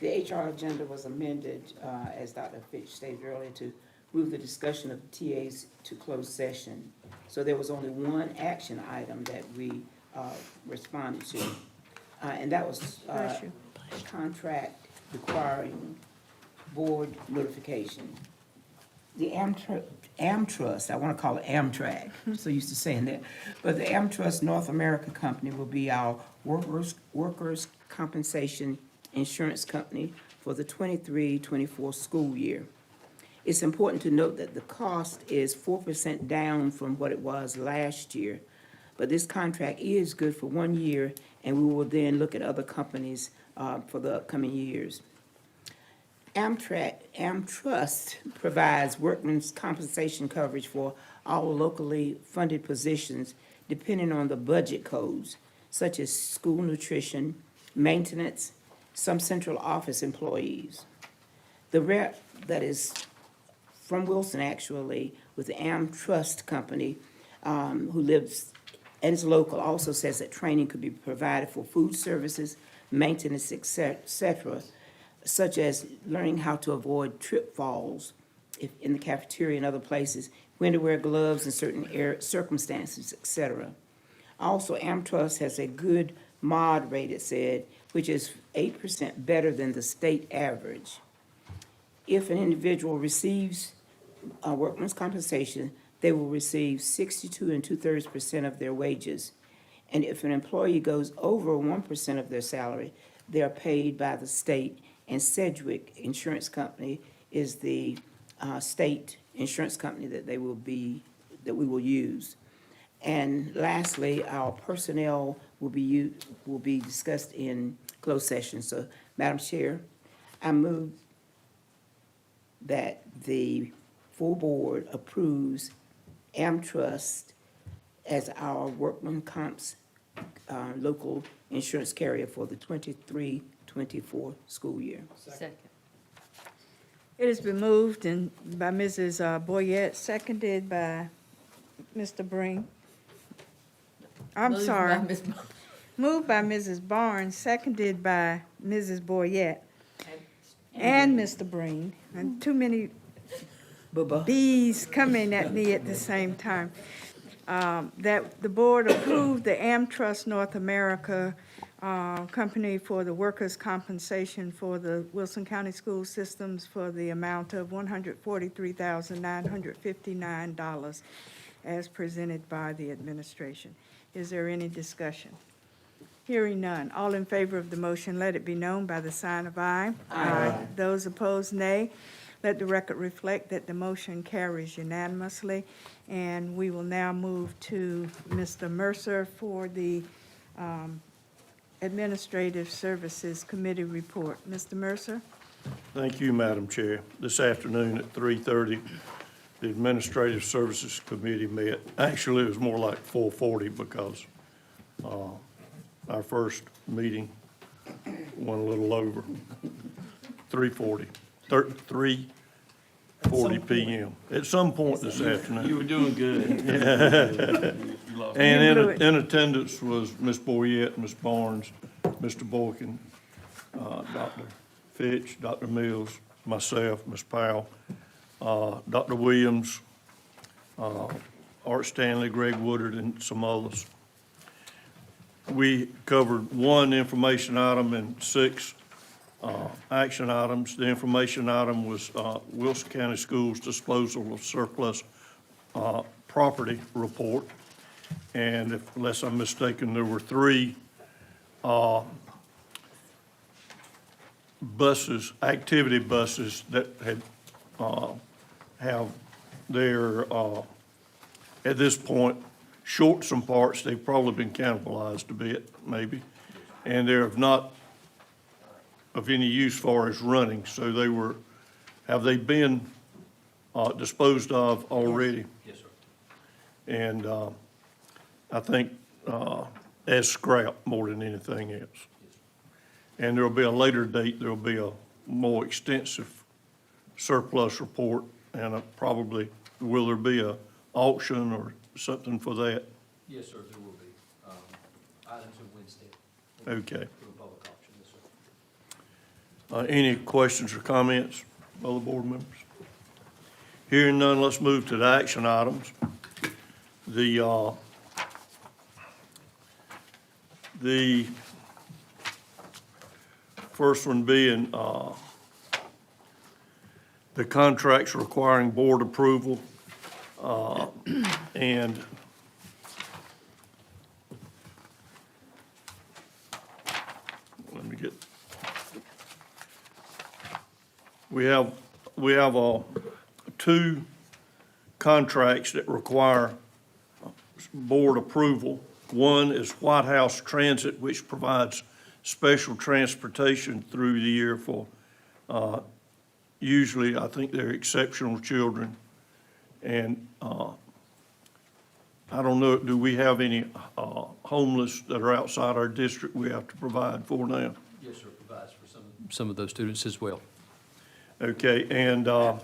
The HR agenda was amended, as Dr. Fitch stated earlier, to move the discussion of TAs to closed session. So there was only one action item that we responded to, and that was Bless you. a contract requiring board notification. The Amtrust, I want to call it Amtrak, I'm so used to saying that, but the Amtrust North America Company will be our workers' compensation insurance company for the 23-24 school year. It's important to note that the cost is 4% down from what it was last year, but this contract is good for 1 year, and we will then look at other companies for the upcoming years. Amtrust provides workmen's compensation coverage for all locally funded positions depending on the budget codes, such as school nutrition, maintenance, some central office employees. The rep that is from Wilson, actually, with the Amtrust Company, who lives and is local, also says that training could be provided for food services, maintenance, et cetera, such as learning how to avoid trip falls in the cafeteria and other places, when to wear gloves in certain circumstances, et cetera. Also, Amtrust has a good mod rate, it said, which is 8% better than the state average. If an individual receives workman's compensation, they will receive 62 2/3% of their wages. And if an employee goes over 1% of their salary, they are paid by the state, and Sedgwick Insurance Company is the state insurance company that we will use. And lastly, our personnel will be discussed in closed session. So, Madam Chair, I move that the full board approves Amtrust as our workman comps local insurance carrier for the 23-24 school year. Second. It has been moved by Mrs. Boyette, seconded by Mr. Breen. I'm Moved by sorry. Ms. Barnes. Moved by Mrs. Barnes, seconded by Mrs. Boyette and Mr. Breen. And too many bees coming at me at the same time. That the board approved the Amtrust North America Company for the workers' compensation for the Wilson County School Systems for the amount of $143,959 as presented by the administration. Is there any discussion? Hearing none. All in favor of the motion, let it be known by the sign of aye. Aye. Those opposed, nay. Let the record reflect that the motion carries unanimously. And we will now move to Mr. Mercer for the Administrative Services Committee report. Mr. Mercer? Thank you, Madam Chair. This afternoon at 3:30, the Administrative Services Committee met. Actually, it was more like 4:40 because Our first meeting went a little over 3:40 p.m. At some point this afternoon. You were doing good. And You blew it. in attendance was Ms. Boyette, Ms. Barnes, Mr. Boykin, Dr. Fitch, Dr. Mills, myself, Ms. Powell, Dr. Williams, Art Stanley, Greg Woodard, and some others. We covered one information item and 6 action items. The information item was Wilson County Schools disposal of surplus property report. And unless I'm mistaken, there were 3 buses, activity buses that had have their, at this point, short some parts. They've probably been cannibalized a bit, maybe. And they're not of any use far as running. So they were, have they been disposed of already? Yes, sir. And I think as scrap more than anything else. And there'll be a later date, there'll be a more extensive surplus report, and probably, will there be a auction or something for that? Yes, sir, there will be. Items of Wednesday. Okay. For the public auction, yes, sir. Any questions or comments, other board members? Hearing none, let's move to the action items. The first one being the contracts requiring board approval, and let me get, we have 2 contracts that require board approval. One is White House Transit, which provides special transportation through the year for, usually, I think they're exceptional children. And I don't know, do we have any homeless that are outside our district we have to provide for now? Yes, sir, provides for some of those students as well. Okay, and that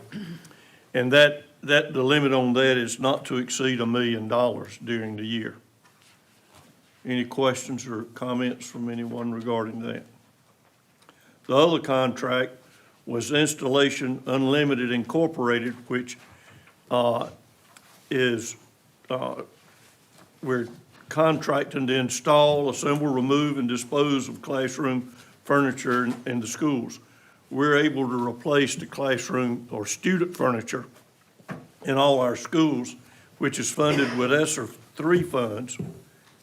the limit on that is not to exceed $1 million during the year. Any questions or comments from anyone regarding that? The other contract was Installation Unlimited Incorporated, which is, we're contracting to install, assemble, remove, and dispose of classroom furniture in the schools. We're able to replace the classroom or student furniture in all our schools, which is funded with ESSER 3 funds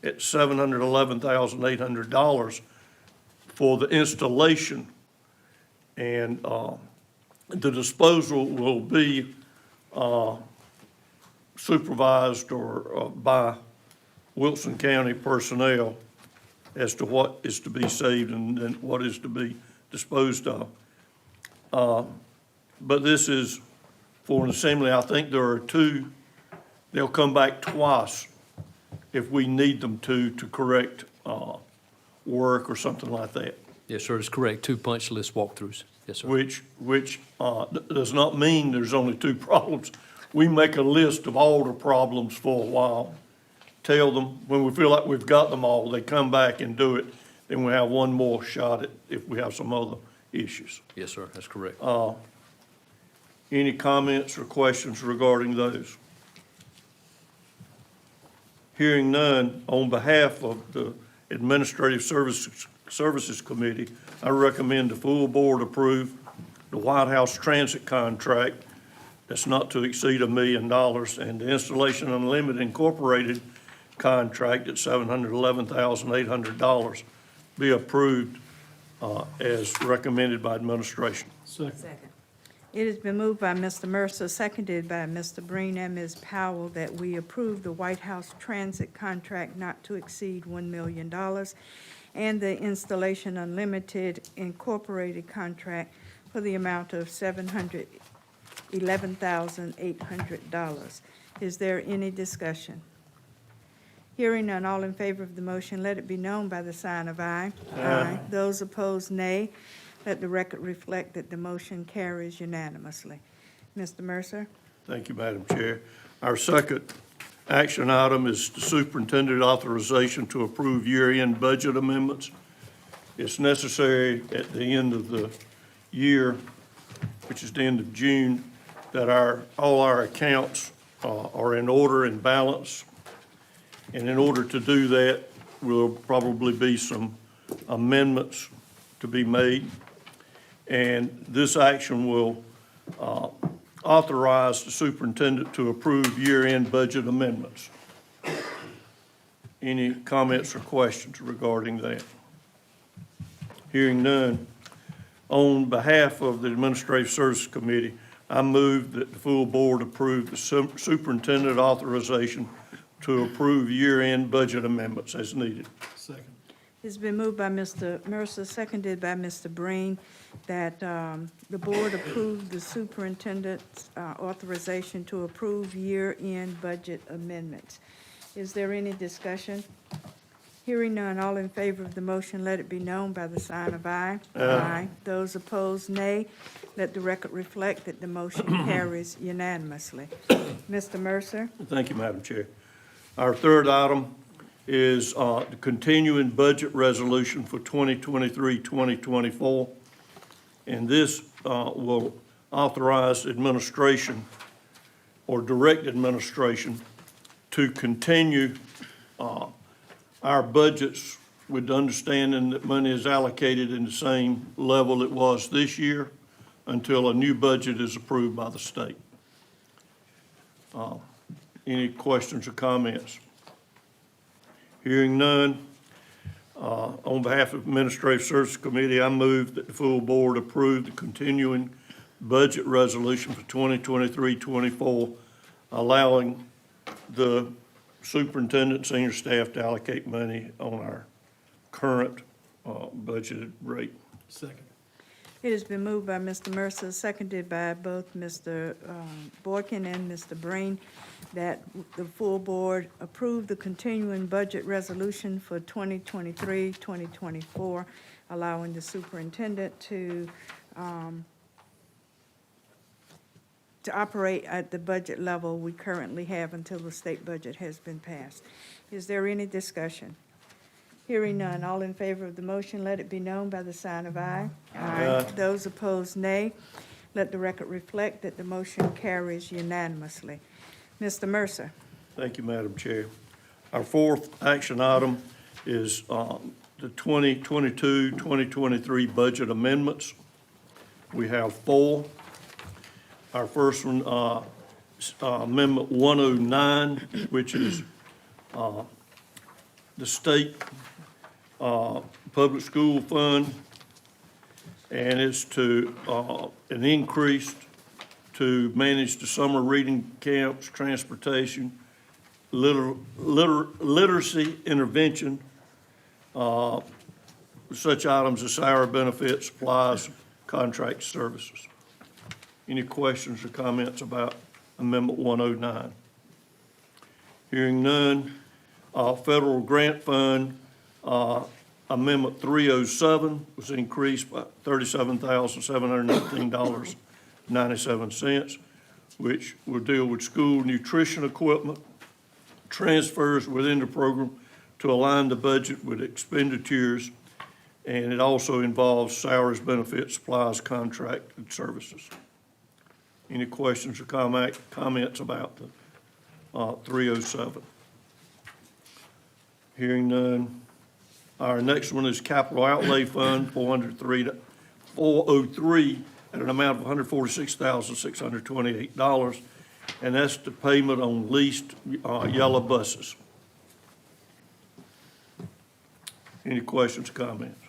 at $711,800 for the installation. And the disposal will be supervised or by Wilson County personnel as to what is to be saved and then what is to be disposed of. But this is for an assembly. I think there are 2, they'll come back twice if we need them to correct work or something like that. Yes, sir, it's correct. 2 punch list walkthroughs. Yes, sir. Which does not mean there's only 2 problems. We make a list of all the problems for a while, tell them, when we feel like we've got them all, they come back and do it, then we have one more shot at if we have some other issues. Yes, sir, that's correct. Any comments or questions regarding those? Hearing none, on behalf of the Administrative Services Committee, I recommend the full board approve the White House Transit contract that's not to exceed $1 million, and the Installation Unlimited Incorporated contract at $711,800 be approved as recommended by administration. Second. It has been moved by Mr. Mercer, seconded by Mr. Breen and Ms. Powell, that we approve the White House Transit contract not to exceed $1 million and the Installation Unlimited Incorporated contract for the amount of $711,800. Is there any discussion? Hearing none, all in favor of the motion, let it be known by the sign of aye. Aye. Those opposed, nay. Let the record reflect that the motion carries unanimously. Mr. Mercer? Thank you, Madam Chair. Our second action item is the superintendent authorization to approve year-end budget amendments. It's necessary at the end of the year, which is the end of June, that all our accounts are in order and balance. And in order to do that, will probably be some amendments to be made. And this action will authorize the superintendent to approve year-end budget amendments. Any comments or questions regarding that? Hearing none, on behalf of the Administrative Services Committee, I move that the full board approve the superintendent authorization to approve year-end budget amendments as needed. Second. It's been moved by Mr. Mercer, seconded by Mr. Breen, that the board approve the superintendent's authorization to approve year-end budget amendments. Is there any discussion? Hearing none, all in favor of the motion, let it be known by the sign of aye. Aye. Those opposed, nay. Let the record reflect that the motion carries unanimously. Mr. Mercer? Thank you, Madam Chair. Our third item is the continuing budget resolution for 2023-2024. And this will authorize administration or direct administration to continue our budgets with the understanding that money is allocated in the same level it was this year until a new budget is approved by the state. Any questions or comments? Hearing none, on behalf of the Administrative Services Committee, I move that the full board approve the continuing budget resolution for 2023-24, allowing the superintendent, senior staff to allocate money on our current budgeted rate. Second. It has been moved by Mr. Mercer, seconded by both Mr. Boykin and Mr. Breen, that the full board approve the continuing budget resolution for 2023-2024, allowing the superintendent to operate at the budget level we currently have until the state budget has been passed. Is there any discussion? Hearing none, all in favor of the motion, let it be known by the sign of aye. Aye. Those opposed, nay. Let the record reflect that the motion carries unanimously. Mr. Mercer? Thank you, Madam Chair. Our fourth action item is the 2022-2023 budget amendments. We have four. Our first one, Amendment 109, which is the state public school fund, and it's to an increase to manage the summer reading camps, transportation, literacy intervention, such items as salary benefits, supplies, contract services. Any questions or comments about Amendment 109? Hearing none, federal grant fund, Amendment 307 was increased by $37,719.97, which will deal with school nutrition equipment, transfers within the program to align the budget with expenditures, and it also involves salaries, benefits, supplies, contracted services. Any questions or comments about the 307? Hearing none. Our next one is Capital Outlay Fund, 403, at an amount of $146,628, and that's the payment on leased yellow buses. Any questions or comments?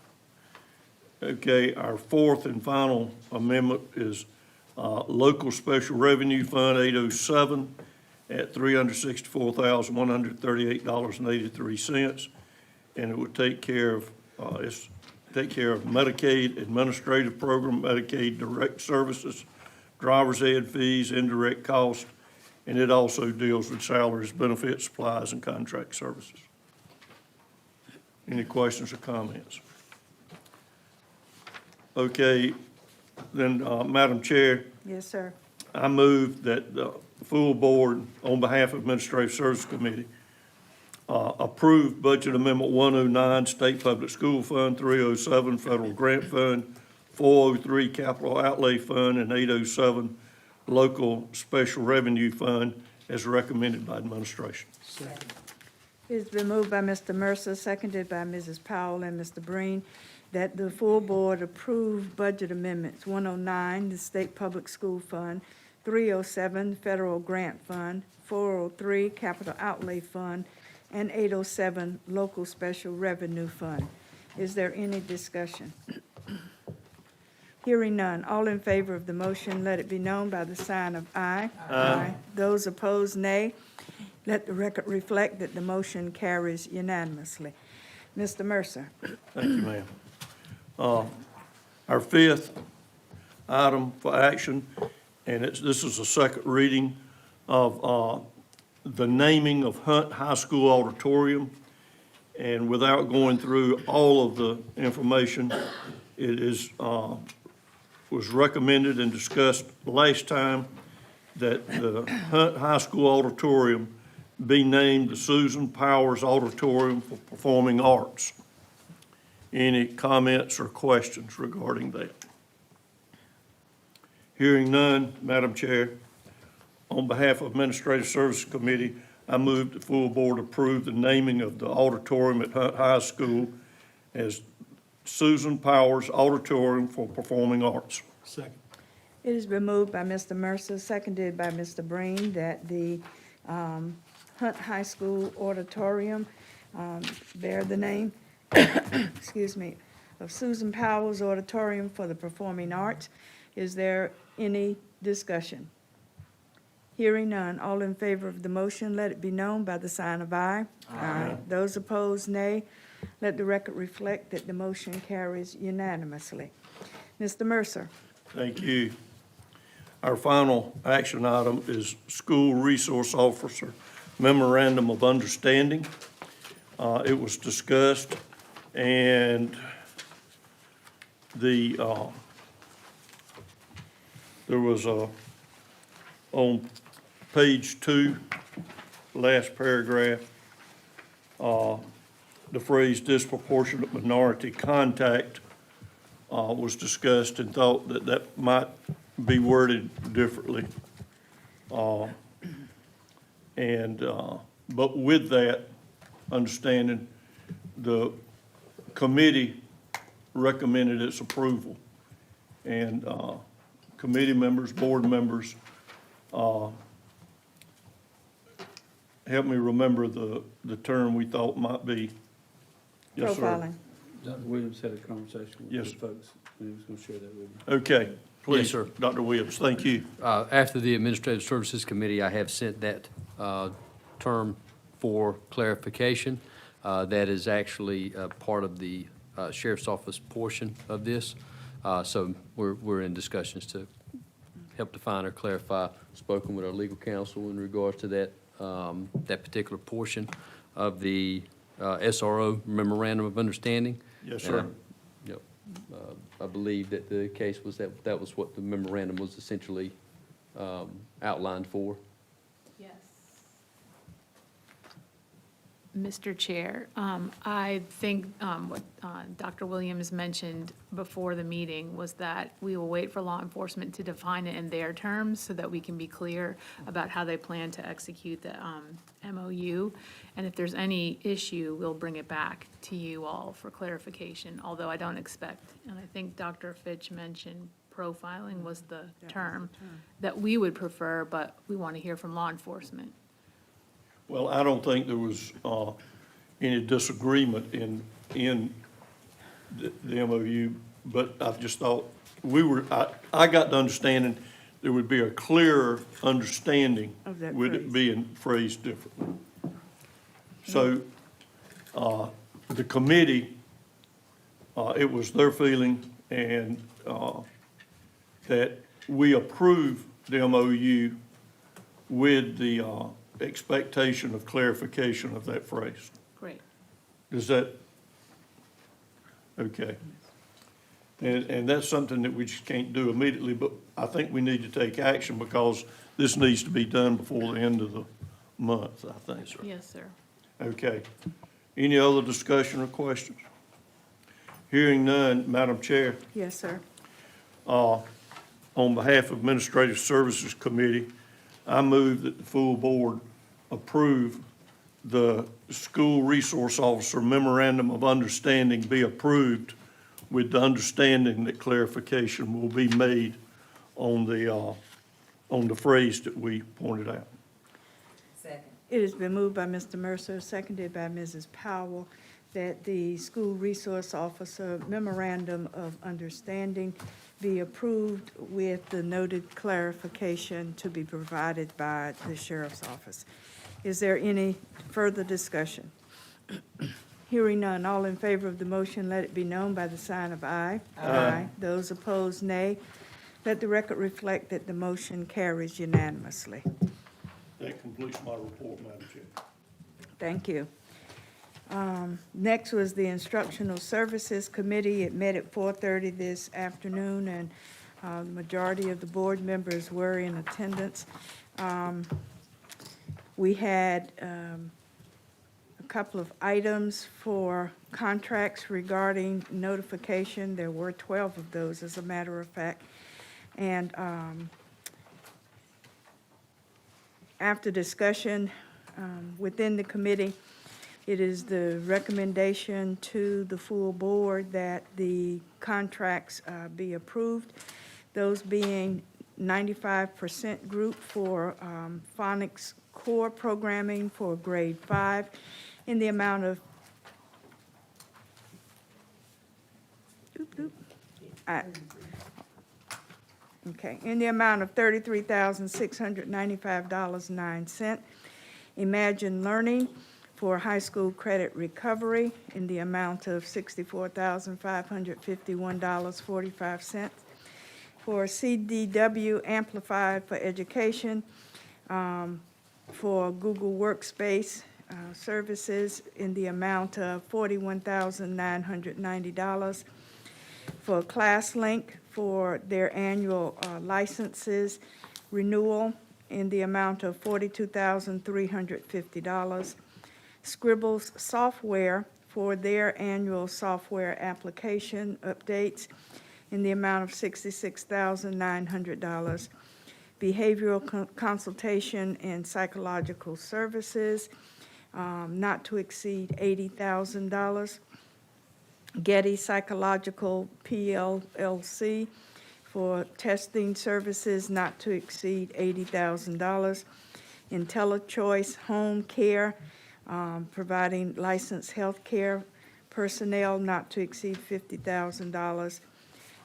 Okay, our fourth and final amendment is Local Special Revenue Fund 807 at $364,138.83. And it would take care of Medicaid administrative program, Medicaid direct services, driver's ed fees, indirect costs, and it also deals with salaries, benefits, supplies, and contract services. Any questions or comments? Okay, then, Madam Chair, Yes, sir. I move that the full board, on behalf of Administrative Services Committee, approve Budget Amendment 109, State Public School Fund, 307, Federal Grant Fund, 403, Capital Outlay Fund, and 807, Local Special Revenue Fund, as recommended by administration. It's been moved by Mr. Mercer, seconded by Mrs. Powell and Mr. Breen, that the full board approve budget amendments 109, the State Public School Fund, 307, Federal Grant Fund, 403, Capital Outlay Fund, and 807, Local Special Revenue Fund. Is there any discussion? Hearing none, all in favor of the motion, let it be known by the sign of aye. Aye. Those opposed, nay. Let the record reflect that the motion carries unanimously. Mr. Mercer. Thank you, ma'am. Our fifth item for action, and this is a second reading of the naming of Hunt High School Auditorium. And without going through all of the information, it is, was recommended and discussed last time that the Hunt High School Auditorium be named the Susan Powers Auditorium for Performing Arts. Any comments or questions regarding that? Hearing none, Madam Chair, on behalf of Administrative Services Committee, I move the full board approve the naming of the auditorium at Hunt High School as Susan Powers Auditorium for Performing Arts. Second. It has been moved by Mr. Mercer, seconded by Mr. Breen, that the Hunt High School Auditorium bear the name, excuse me, of Susan Powers Auditorium for the Performing Arts. Is there any discussion? Hearing none, all in favor of the motion, let it be known by the sign of aye. Aye. Those opposed, nay. Let the record reflect that the motion carries unanimously. Mr. Mercer. Thank you. Our final action item is School Resource Officer Memorandum of Understanding. It was discussed, and there was on page 2, last paragraph, the phrase disproportionate minority contact was discussed, and thought that that might be worded differently. But with that understanding, the committee recommended its approval. And committee members, board members, help me remember the term we thought might be. Yes, sir. Profiling. Dr. Williams had a conversation with Yes. the folks, and he was going to share that with you. Okay, please, sir. Dr. Williams, thank you. After the Administrative Services Committee, I have sent that term for clarification. That is actually part of the Sheriff's Office portion of this. So we're in discussions to help define or clarify, spoken with our legal counsel in regards to that, that particular portion of the SRO Memorandum of Understanding. Yes, And sir. Yep. I believe that the case was that was what the memorandum was essentially outlined for. Yes. Mr. Chair, I think what Dr. Williams mentioned before the meeting was that we will wait for law enforcement to define it in their terms so that we can be clear about how they plan to execute the MOU. And if there's any issue, we'll bring it back to you all for clarification, although I don't expect, and I think Dr. Fitch mentioned profiling was the term that we would prefer, but we want to hear from law enforcement. Well, I don't think there was any disagreement in the MOU, but I just thought I got the understanding there would be a clearer understanding Of that with it phrase. being phrased differently. So, the committee, it was their feeling and that we approve the MOU with the expectation of clarification of that phrase. Great. Does that, okay. And that's something that we just can't do immediately, but I think we need to take action because this needs to be done before the end of the month, I think. Yes, sir. Okay. Any other discussion or questions? Hearing none, Madam Chair, Yes, sir. on behalf of Administrative Services Committee, I move that the full board approve the School Resource Officer Memorandum of Understanding be approved with the understanding that clarification will be made on the phrase that we pointed out. Second. It has been moved by Mr. Mercer, seconded by Mrs. Powell, that the School Resource Officer Memorandum of Understanding be approved with the noted clarification to be provided by the Sheriff's Office. Is there any further discussion? Hearing none, all in favor of the motion, let it be known by the sign of aye. Aye. Those opposed, nay. Let the record reflect that the motion carries unanimously. That completes my report, Madam Chair. Thank you. Next was the Instructional Services Committee. It met at 4:30 this afternoon, and the majority of the board members were in attendance. We had a couple of items for contracts regarding notification. There were 12 of those, as a matter of fact. And after discussion within the committee, it is the recommendation to the full board that the contracts be approved, those being 95% group for phonics core programming for grade 5 in the amount of in the amount of $33,695.09. Imagine Learning for high school credit recovery in the amount of $64,551.45. For CDW Amplified for Education, for Google Workspace services in the amount of $41,990. For ClassLink for their annual licenses renewal in the amount of $42,350. Scribbles Software for their annual software application updates in the amount of $66,900. Behavioral consultation and psychological services, not to exceed $80,000. Getty Psychological PLLC for testing services, not to exceed $80,000. IntelliChoice Home Care, providing licensed health care personnel, not to exceed $50,000.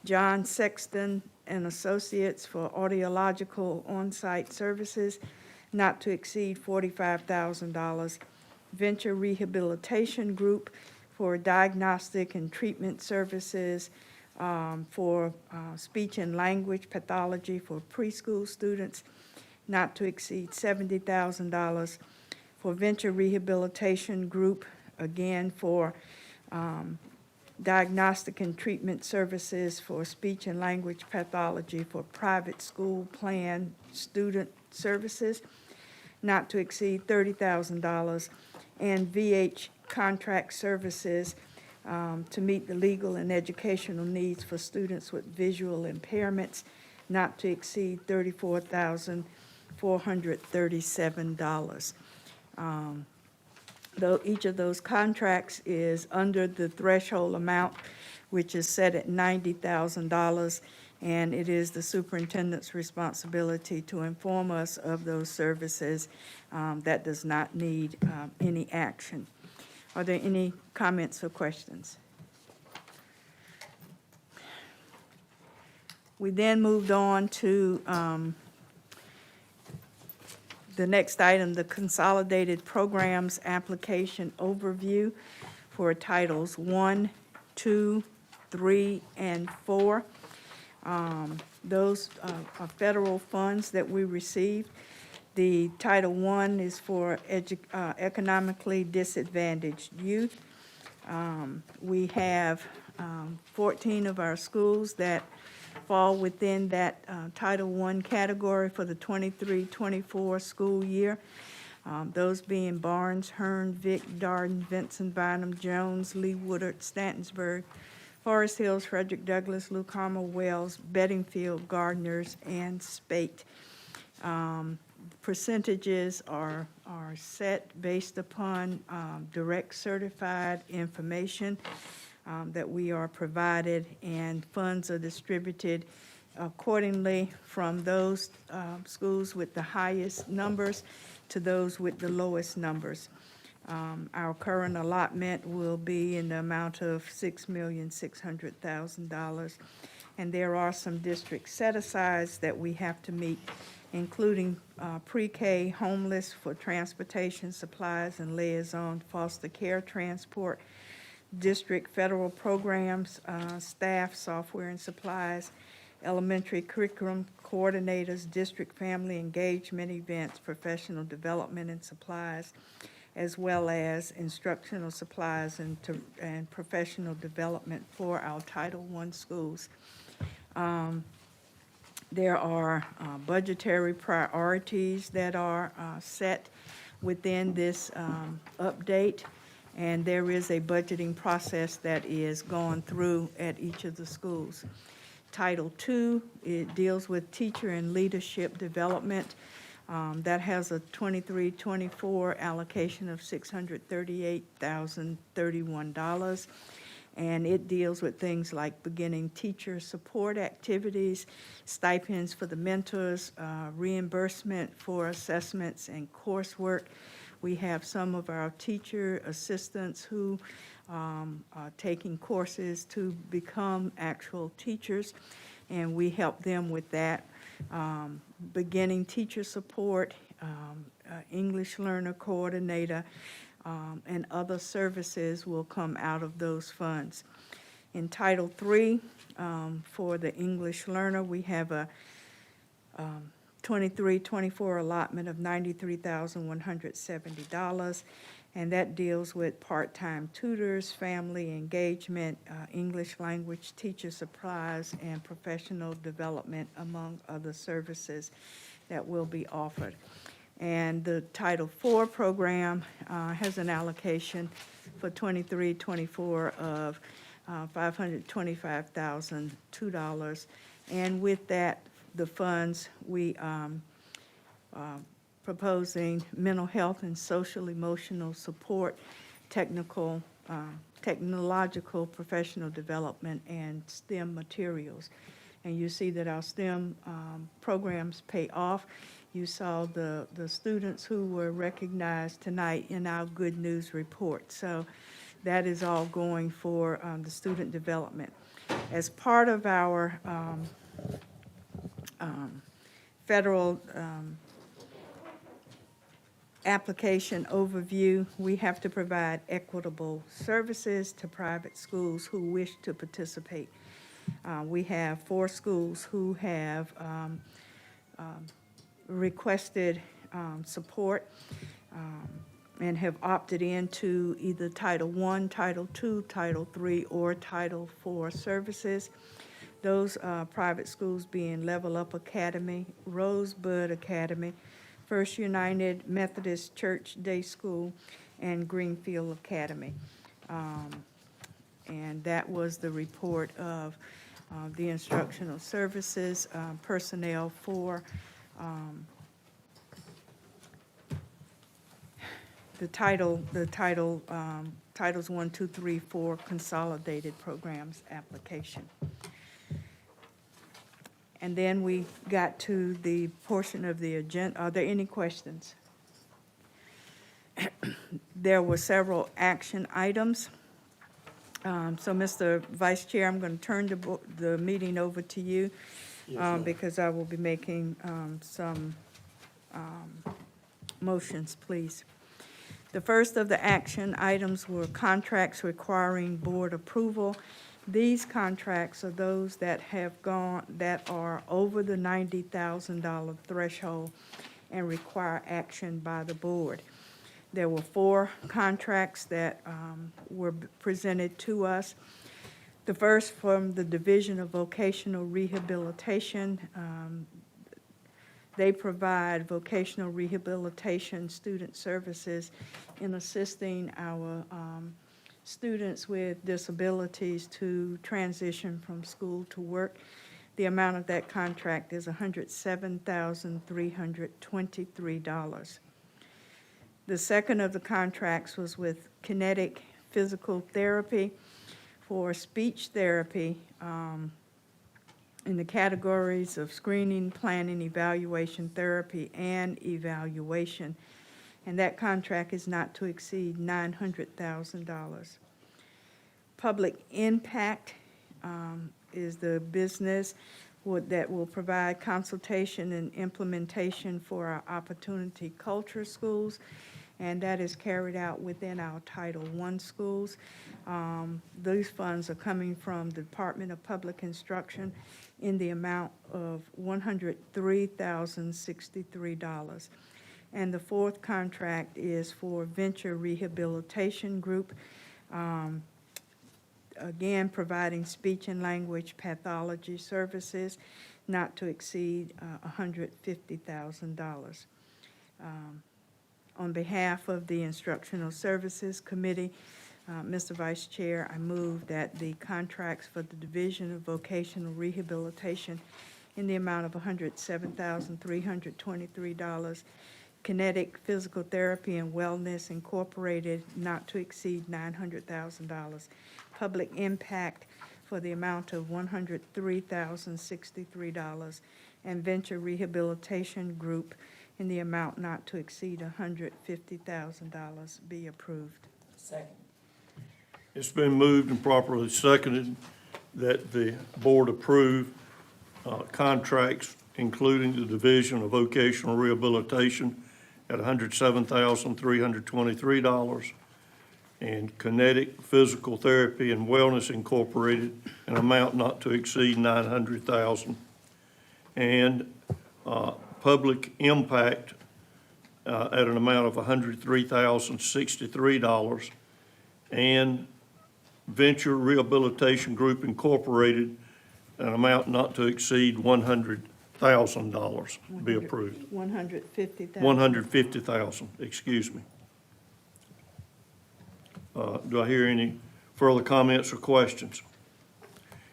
John Sexton and Associates for audiological on-site services, not to exceed $45,000. Venture Rehabilitation Group for diagnostic and treatment services, for speech and language pathology for preschool students, not to exceed $70,000. For Venture Rehabilitation Group, again, for diagnostic and treatment services for speech and language pathology for private school plan student services, not to exceed $30,000. And VH Contract Services to meet the legal and educational needs for students with visual impairments, not to exceed $34,437. Though each of those contracts is under the threshold amount, which is set at $90,000, and it is the superintendent's responsibility to inform us of those services. That does not need any action. Are there any comments or questions? We then moved on to the next item, the Consolidated Programs Application Overview for Titles 1, 2, 3, and 4. Those are federal funds that we received. The Title I is for economically disadvantaged youth. We have 14 of our schools that fall within that Title I category for the 23-24 school year. Those being Barnes, Hearn, Vic, Darden, Vincent, Bynum, Jones, Lee Woodard, Stantonsburg, Forest Hills, Frederick Douglass, Luke Harmel, Wells, Beddingfield, Gardners, and Spate. Percentages are set based upon direct certified information that we are provided, and funds are distributed accordingly from those schools with the highest numbers to those with the lowest numbers. Our current allotment will be in the amount of $6,600,000. And there are some district set-asides that we have to meet, including pre-K homeless for transportation, supplies, and liaison foster care transport, district federal programs, staff, software and supplies, elementary curriculum coordinators, district family engagement events, professional development and supplies, as well as instructional supplies and professional development for our Title I schools. There are budgetary priorities that are set within this update, and there is a budgeting process that is gone through at each of the schools. Title II, it deals with teacher and leadership development. That has a 23-24 allocation of $638,031. And it deals with things like beginning teacher support activities, stipends for the mentors, reimbursement for assessments and coursework. We have some of our teacher assistants who are taking courses to become actual teachers, and we help them with that. Beginning teacher support, English learner coordinator, and other services will come out of those funds. In Title III, for the English learner, we have a 23-24 allotment of $93,170, and that deals with part-time tutors, family engagement, English language teacher supplies, and professional development, among other services that will be offered. And the Title IV program has an allocation for 23-24 of $525,002. And with that, the funds, we proposing mental health and social emotional support, technological professional development, and STEM materials. And you see that our STEM programs pay off. You saw the students who were recognized tonight in our Good News report. So that is all going for the student development. As part of our federal application overview, we have to provide equitable services to private schools who wish to participate. We have 4 schools who have requested support and have opted into either Title I, Title II, Title III, or Title IV services. Those private schools being Level Up Academy, Rosebud Academy, First United Methodist Church Day School, and Greenfield Academy. And that was the report of the instructional services personnel for Titles 1, 2, 3, 4 consolidated programs application. And then we got to the portion of the agenda. Are there any questions? There were several action items. So, Mr. Vice Chair, I'm going to turn the meeting over to you because I will be making some motions, please. The first of the action items were contracts requiring board approval. These contracts are those that have gone, that are over the $90,000 threshold, and require action by the board. There were 4 contracts that were presented to us. The first from the Division of Vocational Rehabilitation. They provide vocational rehabilitation student services in assisting our students with disabilities to transition from school to work. The amount of that contract is $107,323. The second of the contracts was with Kinetic Physical Therapy for speech therapy in the categories of screening, planning, evaluation, therapy, and evaluation. And that contract is not to exceed $900,000. Public Impact is the business that will provide consultation and implementation for our Opportunity Culture schools, and that is carried out within our Title I schools. These funds are coming from the Department of Public Instruction in the amount of $103,063. And the fourth contract is for Venture Rehabilitation Group, again, providing speech and language pathology services not to exceed $150,000. On behalf of the Instructional Services Committee, Mr. Vice Chair, I move that the contracts for the Division of Vocational Rehabilitation in the amount of $107,323, Kinetic Physical Therapy and Wellness Incorporated, not to exceed $900,000. Public Impact for the amount of $103,063, and Venture Rehabilitation Group in the amount not to exceed $150,000 be approved. Second. It's been moved and properly seconded that the board approve contracts including the Division of Vocational Rehabilitation at $107,323 and Kinetic Physical Therapy and Wellness Incorporated, an amount not to exceed $900,000, and Public Impact at an amount of $103,063, and Venture Rehabilitation Group Incorporated, an amount not to exceed $100,000 be approved. $150,000. $150,000, excuse me. Do I hear any further comments or questions?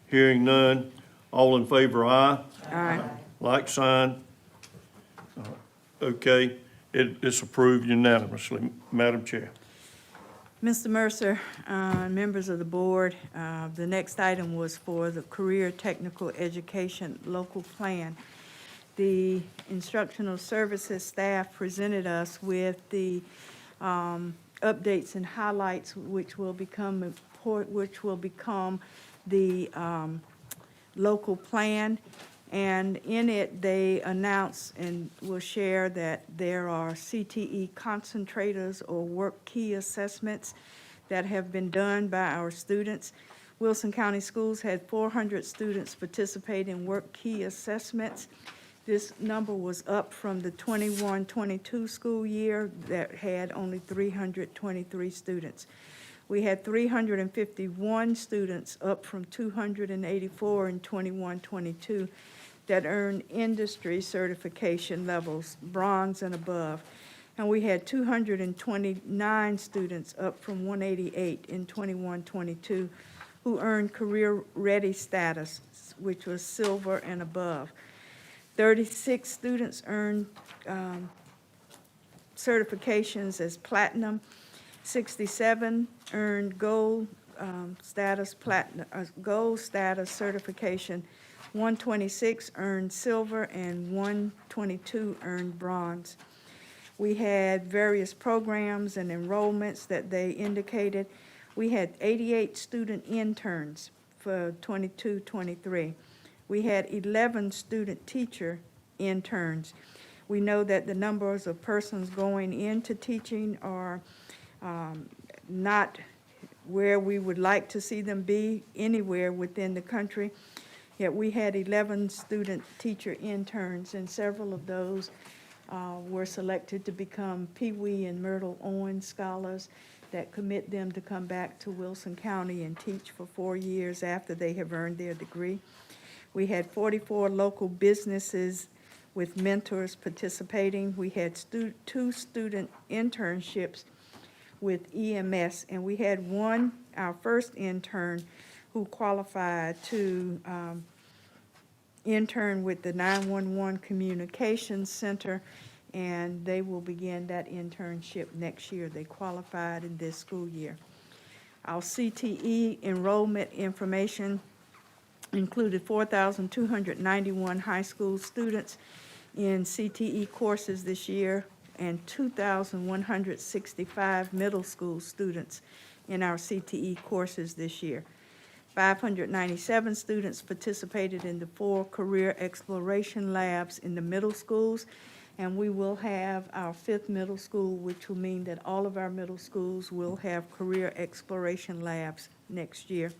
Hearing none, all in favor, aye? Aye. Like sign. Okay, it's approved unanimously. Madam Chair. Mr. Mercer, members of the board, the next item was for the Career Technical Education Local Plan. The Instructional Services staff presented us with the updates and highlights, which will become the local plan. And in it, they announce and will share that there are CTE concentrators or work key assessments that have been done by our students. Wilson County Schools had 400 students participate in work key assessments. This number was up from the 21-22 school year that had only 323 students. We had 351 students, up from 284 in 21-22, that earned industry certification levels, bronze and above. And we had 229 students, up from 188 in 21-22, who earned career ready status, which was silver and above. 36 students earned certifications as platinum. 67 earned gold status certification. 126 earned silver, and 122 earned bronze. We had various programs and enrollments that they indicated. We had 88 student interns for 22-23. We had 11 student teacher interns. We know that the numbers of persons going into teaching are not where we would like to see them be anywhere within the country. Yet we had 11 student teacher interns, and several of those were selected to become Pee Wee and Myrtle Owen Scholars that commit them to come back to Wilson County and teach for 4 years after they have earned their degree. We had 44 local businesses with mentors participating. We had 2 student internships with EMS, and we had our first intern who qualified to intern with the 911 Communications Center, and they will begin that internship next year. They qualified in this school year. Our CTE enrollment information included 4,291 high school students in CTE courses this year and 2,165 middle school students in our CTE courses this year. 597 students participated in the 4 career exploration labs in the middle schools, and we will have our 5th middle school, which will mean that all of our middle schools will have career exploration labs next year.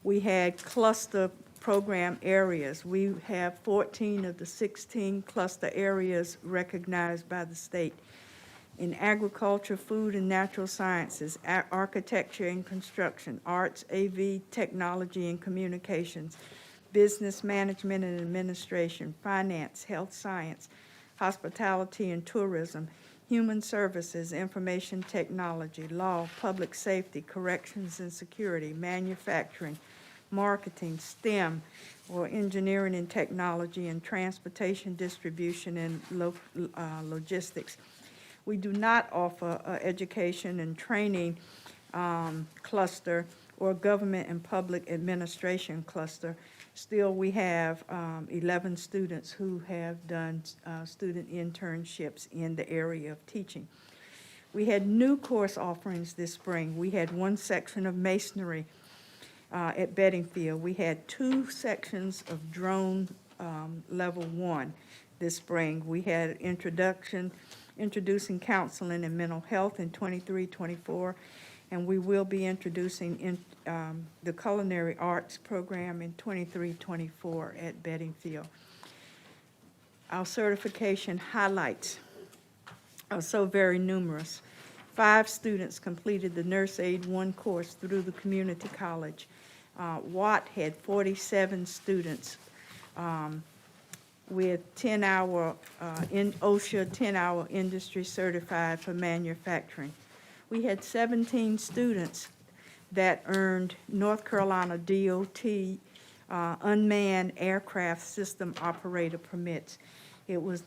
We had cluster program areas. We have 14 of the 16 cluster areas recognized by the state. In agriculture, food and natural sciences, architecture and construction, arts, AV, technology and communications, business management and administration, finance, health science, hospitality and tourism, human services, information technology, law, public safety, corrections and security, manufacturing, marketing, STEM, or engineering and technology, and transportation, distribution, and logistics. We do not offer education and training cluster or government and public administration cluster. Still, we have 11 students who have done student internships in the area of teaching. We had new course offerings this spring. We had 1 section of masonry at Beddingfield. We had 2 sections of drone level 1 this spring. We had introducing counseling and mental health in 23-24, and we will be introducing the culinary arts program in 23-24 at Beddingfield. Our certification highlights are so very numerous. 5 students completed the Nurse Aid 1 course through the community college. Watt had 47 students with 10-hour in OSHA 10-hour industry certified for manufacturing. We had 17 students that earned North Carolina DOT unmanned aircraft system operator permits. It was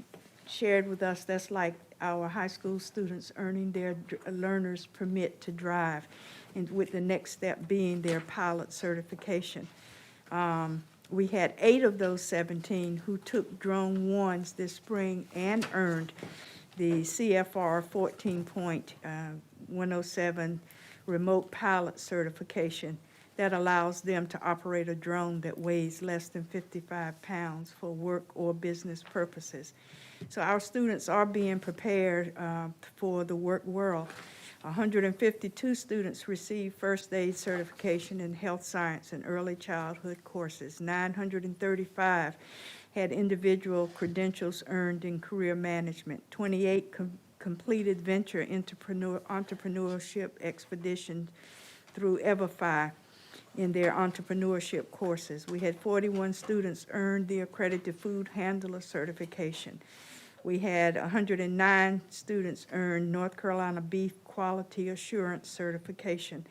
shared with us that's like our high school students earning their learner's permit to drive, and with the next step being their pilot certification. We had 8 of those 17 who took drone 1s this spring and earned the CFR 14.107 remote pilot certification that allows them to operate a drone that weighs less than 55 pounds for work or business purposes. So our students are being prepared for the work world. 152 students received first aid certification in health science and early childhood courses. 935 had individual credentials earned in career management. 28 completed venture entrepreneurship expeditions through Everfi in their entrepreneurship courses. We had 41 students earn the accredited food handler certification. We had 109 students earn North Carolina Beef Quality Assurance certification.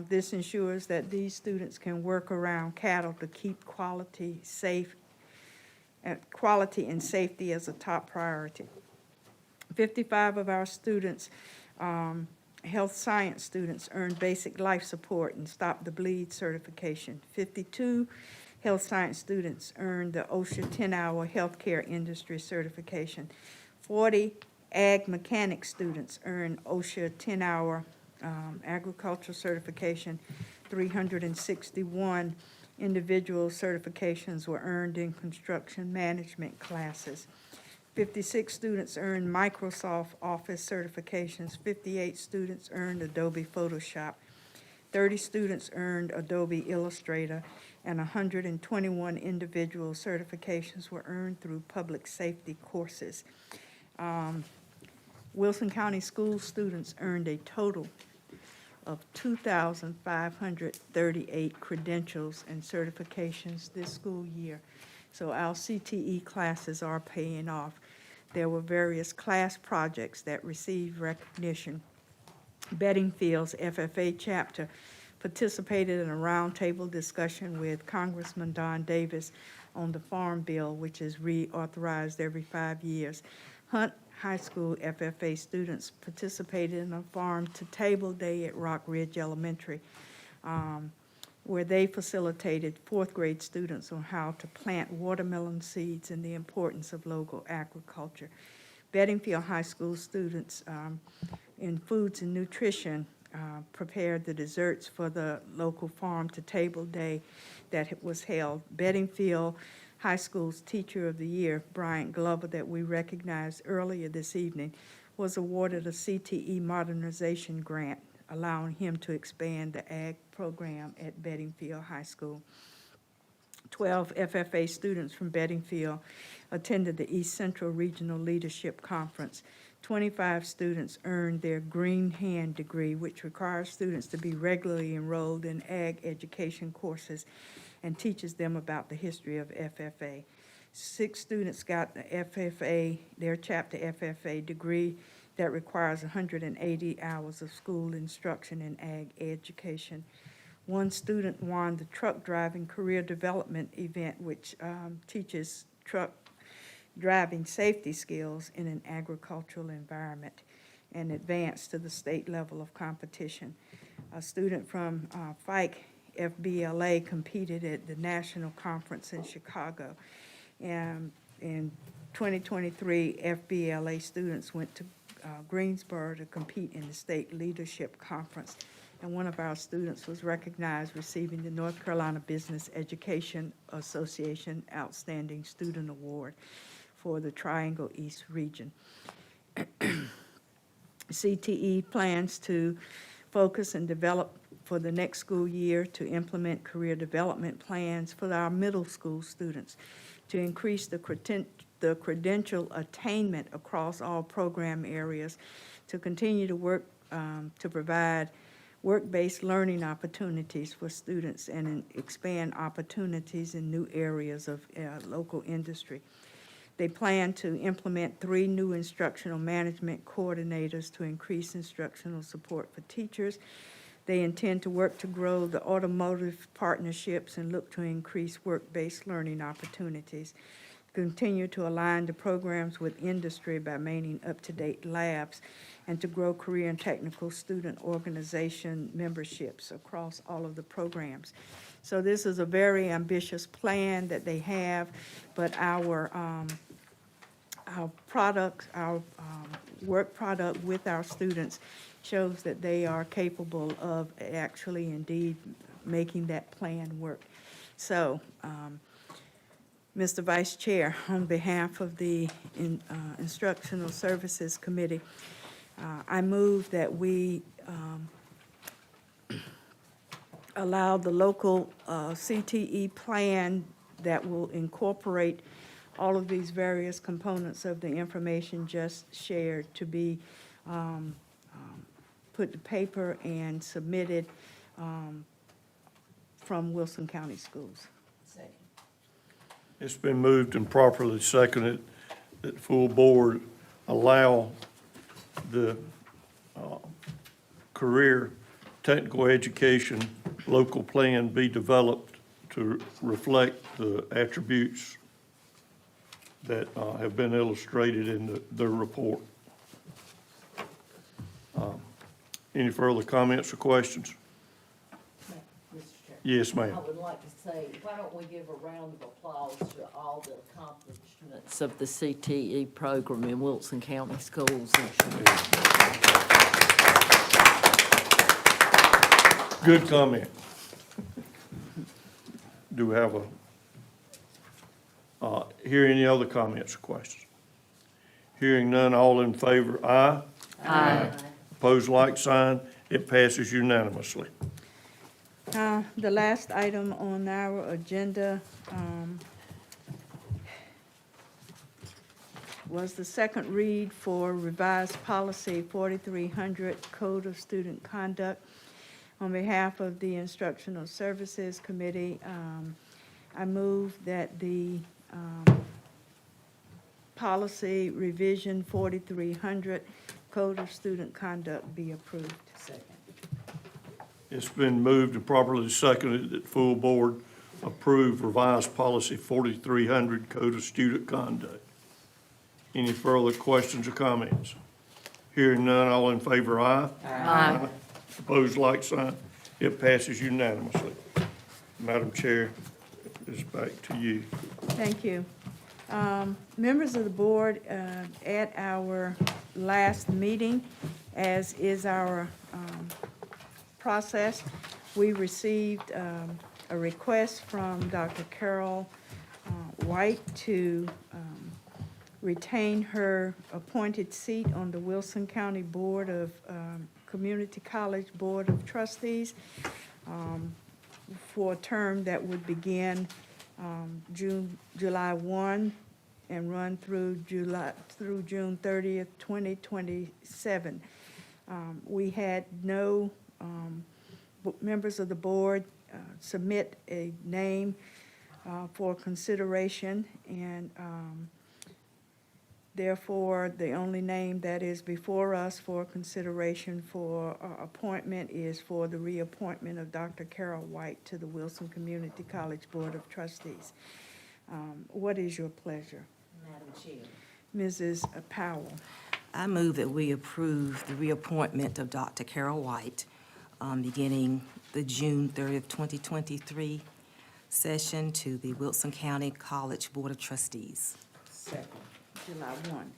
This ensures that these students can work around cattle to keep quality and safety as a top priority. 55 of our students, health science students, earned basic life support and stop the bleed certification. 52 health science students earned the OSHA 10-hour healthcare industry certification. 40 ag mechanic students earned OSHA 10-hour agricultural certification. 361 individual certifications were earned in construction management classes. 56 students earned Microsoft Office certifications. 58 students earned Adobe Photoshop. 30 students earned Adobe Illustrator, and 121 individual certifications were earned through public safety courses. Wilson County School students earned a total of 2,538 credentials and certifications this school year. So our CTE classes are paying off. There were various class projects that received recognition. Beddingfield's FFA chapter participated in a roundtable discussion with Congressman Don Davis on the Farm Bill, which is reauthorized every 5 years. Hunt High School FFA students participated in a farm-to-table day at Rock Ridge Elementary, where they facilitated fourth-grade students on how to plant watermelon seeds and the importance of local agriculture. Bedingfield High School students in foods and nutrition prepared the desserts for the local farm-to-table day that was held. Bedingfield High School's Teacher of the Year, Bryant Glover, that we recognized earlier this evening, was awarded a CTE modernization grant, allowing him to expand the ag program at Bedingfield High School. 12 FFA students from Bedingfield attended the East Central Regional Leadership Conference. 25 students earned their Green Hand degree, which requires students to be regularly enrolled in ag education courses and teaches them about the history of FFA. 6 students got the FFA, their chapter FFA degree that requires 180 hours of school instruction in ag education. 1 student won the truck driving career development event, which teaches truck driving safety skills in an agricultural environment, and advanced to the state level of competition. A student from Fike FBLA competed at the national conference in Chicago. And in 2023, FBLA students went to Greensboro to compete in the state leadership conference. And one of our students was recognized receiving the North Carolina Business Education Association Outstanding Student Award for the Triangle East region. CTE plans to focus and develop for the next school year to implement career development plans for our middle school students to increase the credential attainment across all program areas, to continue to work to provide work-based learning opportunities for students and expand opportunities in new areas of local industry. They plan to implement 3 new instructional management coordinators to increase instructional support for teachers. They intend to work to grow the automotive partnerships and look to increase work-based learning opportunities. Continue to align the programs with industry by maintaining up-to-date labs, and to grow career and technical student organization memberships across all of the programs. So this is a very ambitious plan that they have, but our product, our work product with our students shows that they are capable of actually indeed making that plan work. So, Mr. Vice Chair, on behalf of the Instructional Services Committee, I move that we allow the local CTE plan that will incorporate all of these various components of the information just shared to be put to paper and submitted from Wilson County Schools. It's been moved and properly seconded that full board allow the career technical education local plan be developed to reflect the attributes that have been illustrated in the report. Any further comments or questions? Mr. Chair. Yes, ma'am. I would like to say, why don't we give a round of applause to all the accomplishments of the CTE program in Wilson County Schools. Good comment. Do we have hear any other comments or questions? Hearing none, all in favor, aye. Aye. Opposed, like sign. It passes unanimously. The last item on our agenda was the second read for revised policy 4300, Code of Student Conduct. On behalf of the Instructional Services Committee, I move that the policy revision 4300, Code of Student Conduct be approved. It's been moved and properly seconded that full board approve revised policy 4300, Code of Student Conduct. Any further questions or comments? Hearing none, all in favor, aye? Aye. Opposed, like sign. It passes unanimously. Madam Chair, it's back to you. Thank you. Members of the board, at our last meeting, as is our process, we received a request from Dr. Carol White to retain her appointed seat on the Wilson County Board of Community College Board of Trustees for a term that would begin July 1 and run through June 30th, 2027. We had no members of the board submit a name for consideration, and therefore, the only name that is before us for consideration for appointment is for the reappointment of Dr. Carol White to the Wilson Community College Board of Trustees. What is your pleasure? Madam Chair. Mrs. Powell. I move that we approve the reappointment of Dr. Carol White beginning the June 30th, 2023 session to the Wilson County College Board of Trustees. Second. July 1.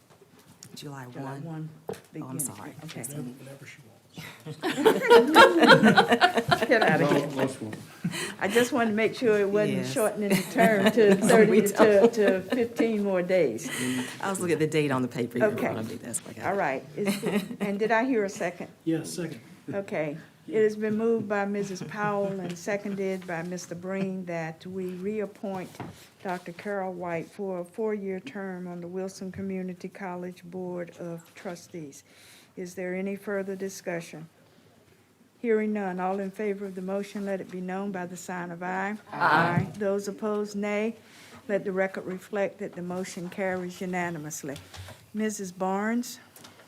July July 1. 1. Oh, I'm beginning. sorry. Okay. Whenever she wants. Get out of here. Let's go. I just wanted to make sure it wasn't Yes. shortening the term to 30 to 15 more days. I was looking at the date on the paper. in Okay. front of me, that's what I got. All right. And did I hear a second? Yes, second. Okay. It has been moved by Mrs. Powell and seconded by Mr. Breen that we reappoint Dr. Carol White for a 4-year term on the Wilson Community College Board of Trustees. Is there any further discussion? Hearing none, all in favor of the motion, let it be known by the sign of aye. Aye. Those opposed, nay. Let the record reflect that the motion carries unanimously. Mrs. Barnes?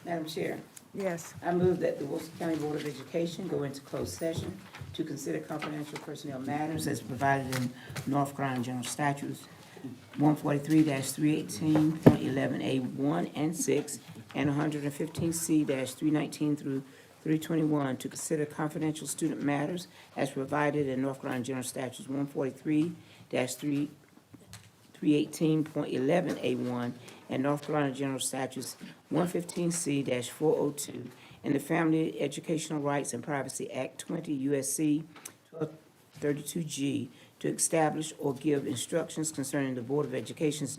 Madam Chair, Yes. I move that the Wilson County Board of Education go into closed session to consider confidential personnel matters as provided in North Carolina General Statutes 143-318.11A1 and 6 and 115C-319 through 321 to consider confidential student matters as provided in North Carolina General Statutes 143-318.11A1 and North Carolina General Statutes 115C-402 and the Family Educational Rights and Privacy Act 20 U.S.C. 1232G to establish or give instructions concerning the Board of Education's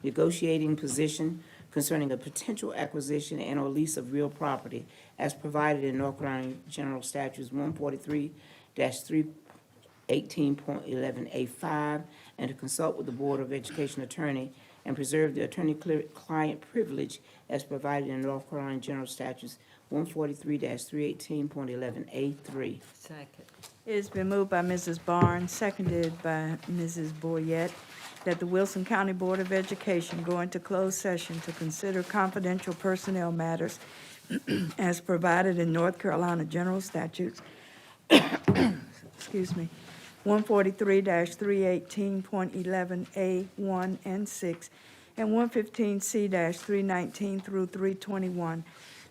negotiating position concerning a potential acquisition and or lease of real property as provided in North Carolina General Statutes 143-318.11A5 and to consult with the Board of Education attorney and preserve the attorney-client privilege as provided in North Carolina General Statutes 143-318.11A3. Second. It has been moved by Mrs. Barnes, seconded by Mrs. Boyette, that the Wilson County Board of Education go into closed session to consider confidential personnel matters as provided in North Carolina General Statutes, excuse me, 143-318.11A1 and 6, and 115C-319 through 321,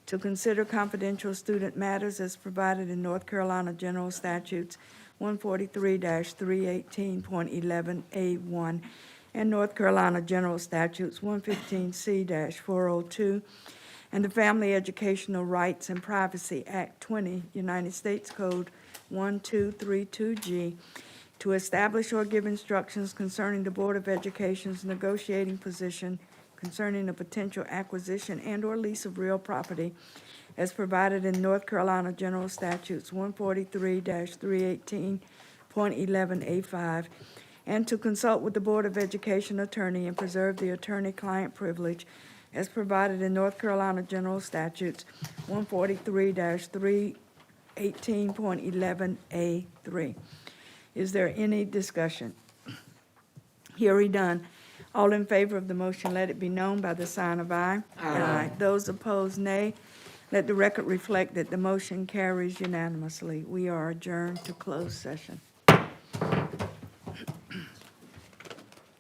to consider confidential student matters as provided in North Carolina General Statutes 143-318.11A1 and North Carolina General Statutes 115C-402 and the Family Educational Rights and Privacy Act 20, United States Code 1232G, to establish or give instructions concerning the Board of Education's negotiating position concerning a potential acquisition and or lease of real property as provided in North Carolina General Statutes 143-318.11A5, and to consult with the Board of Education attorney and preserve the attorney-client privilege as provided in North Carolina General Statutes 143-318.11A3. Is there any discussion? Hearing none. All in favor of the motion, let it be known by the sign of aye. Aye. Those opposed, nay. Let the record reflect that the motion carries unanimously. We are adjourned to closed session.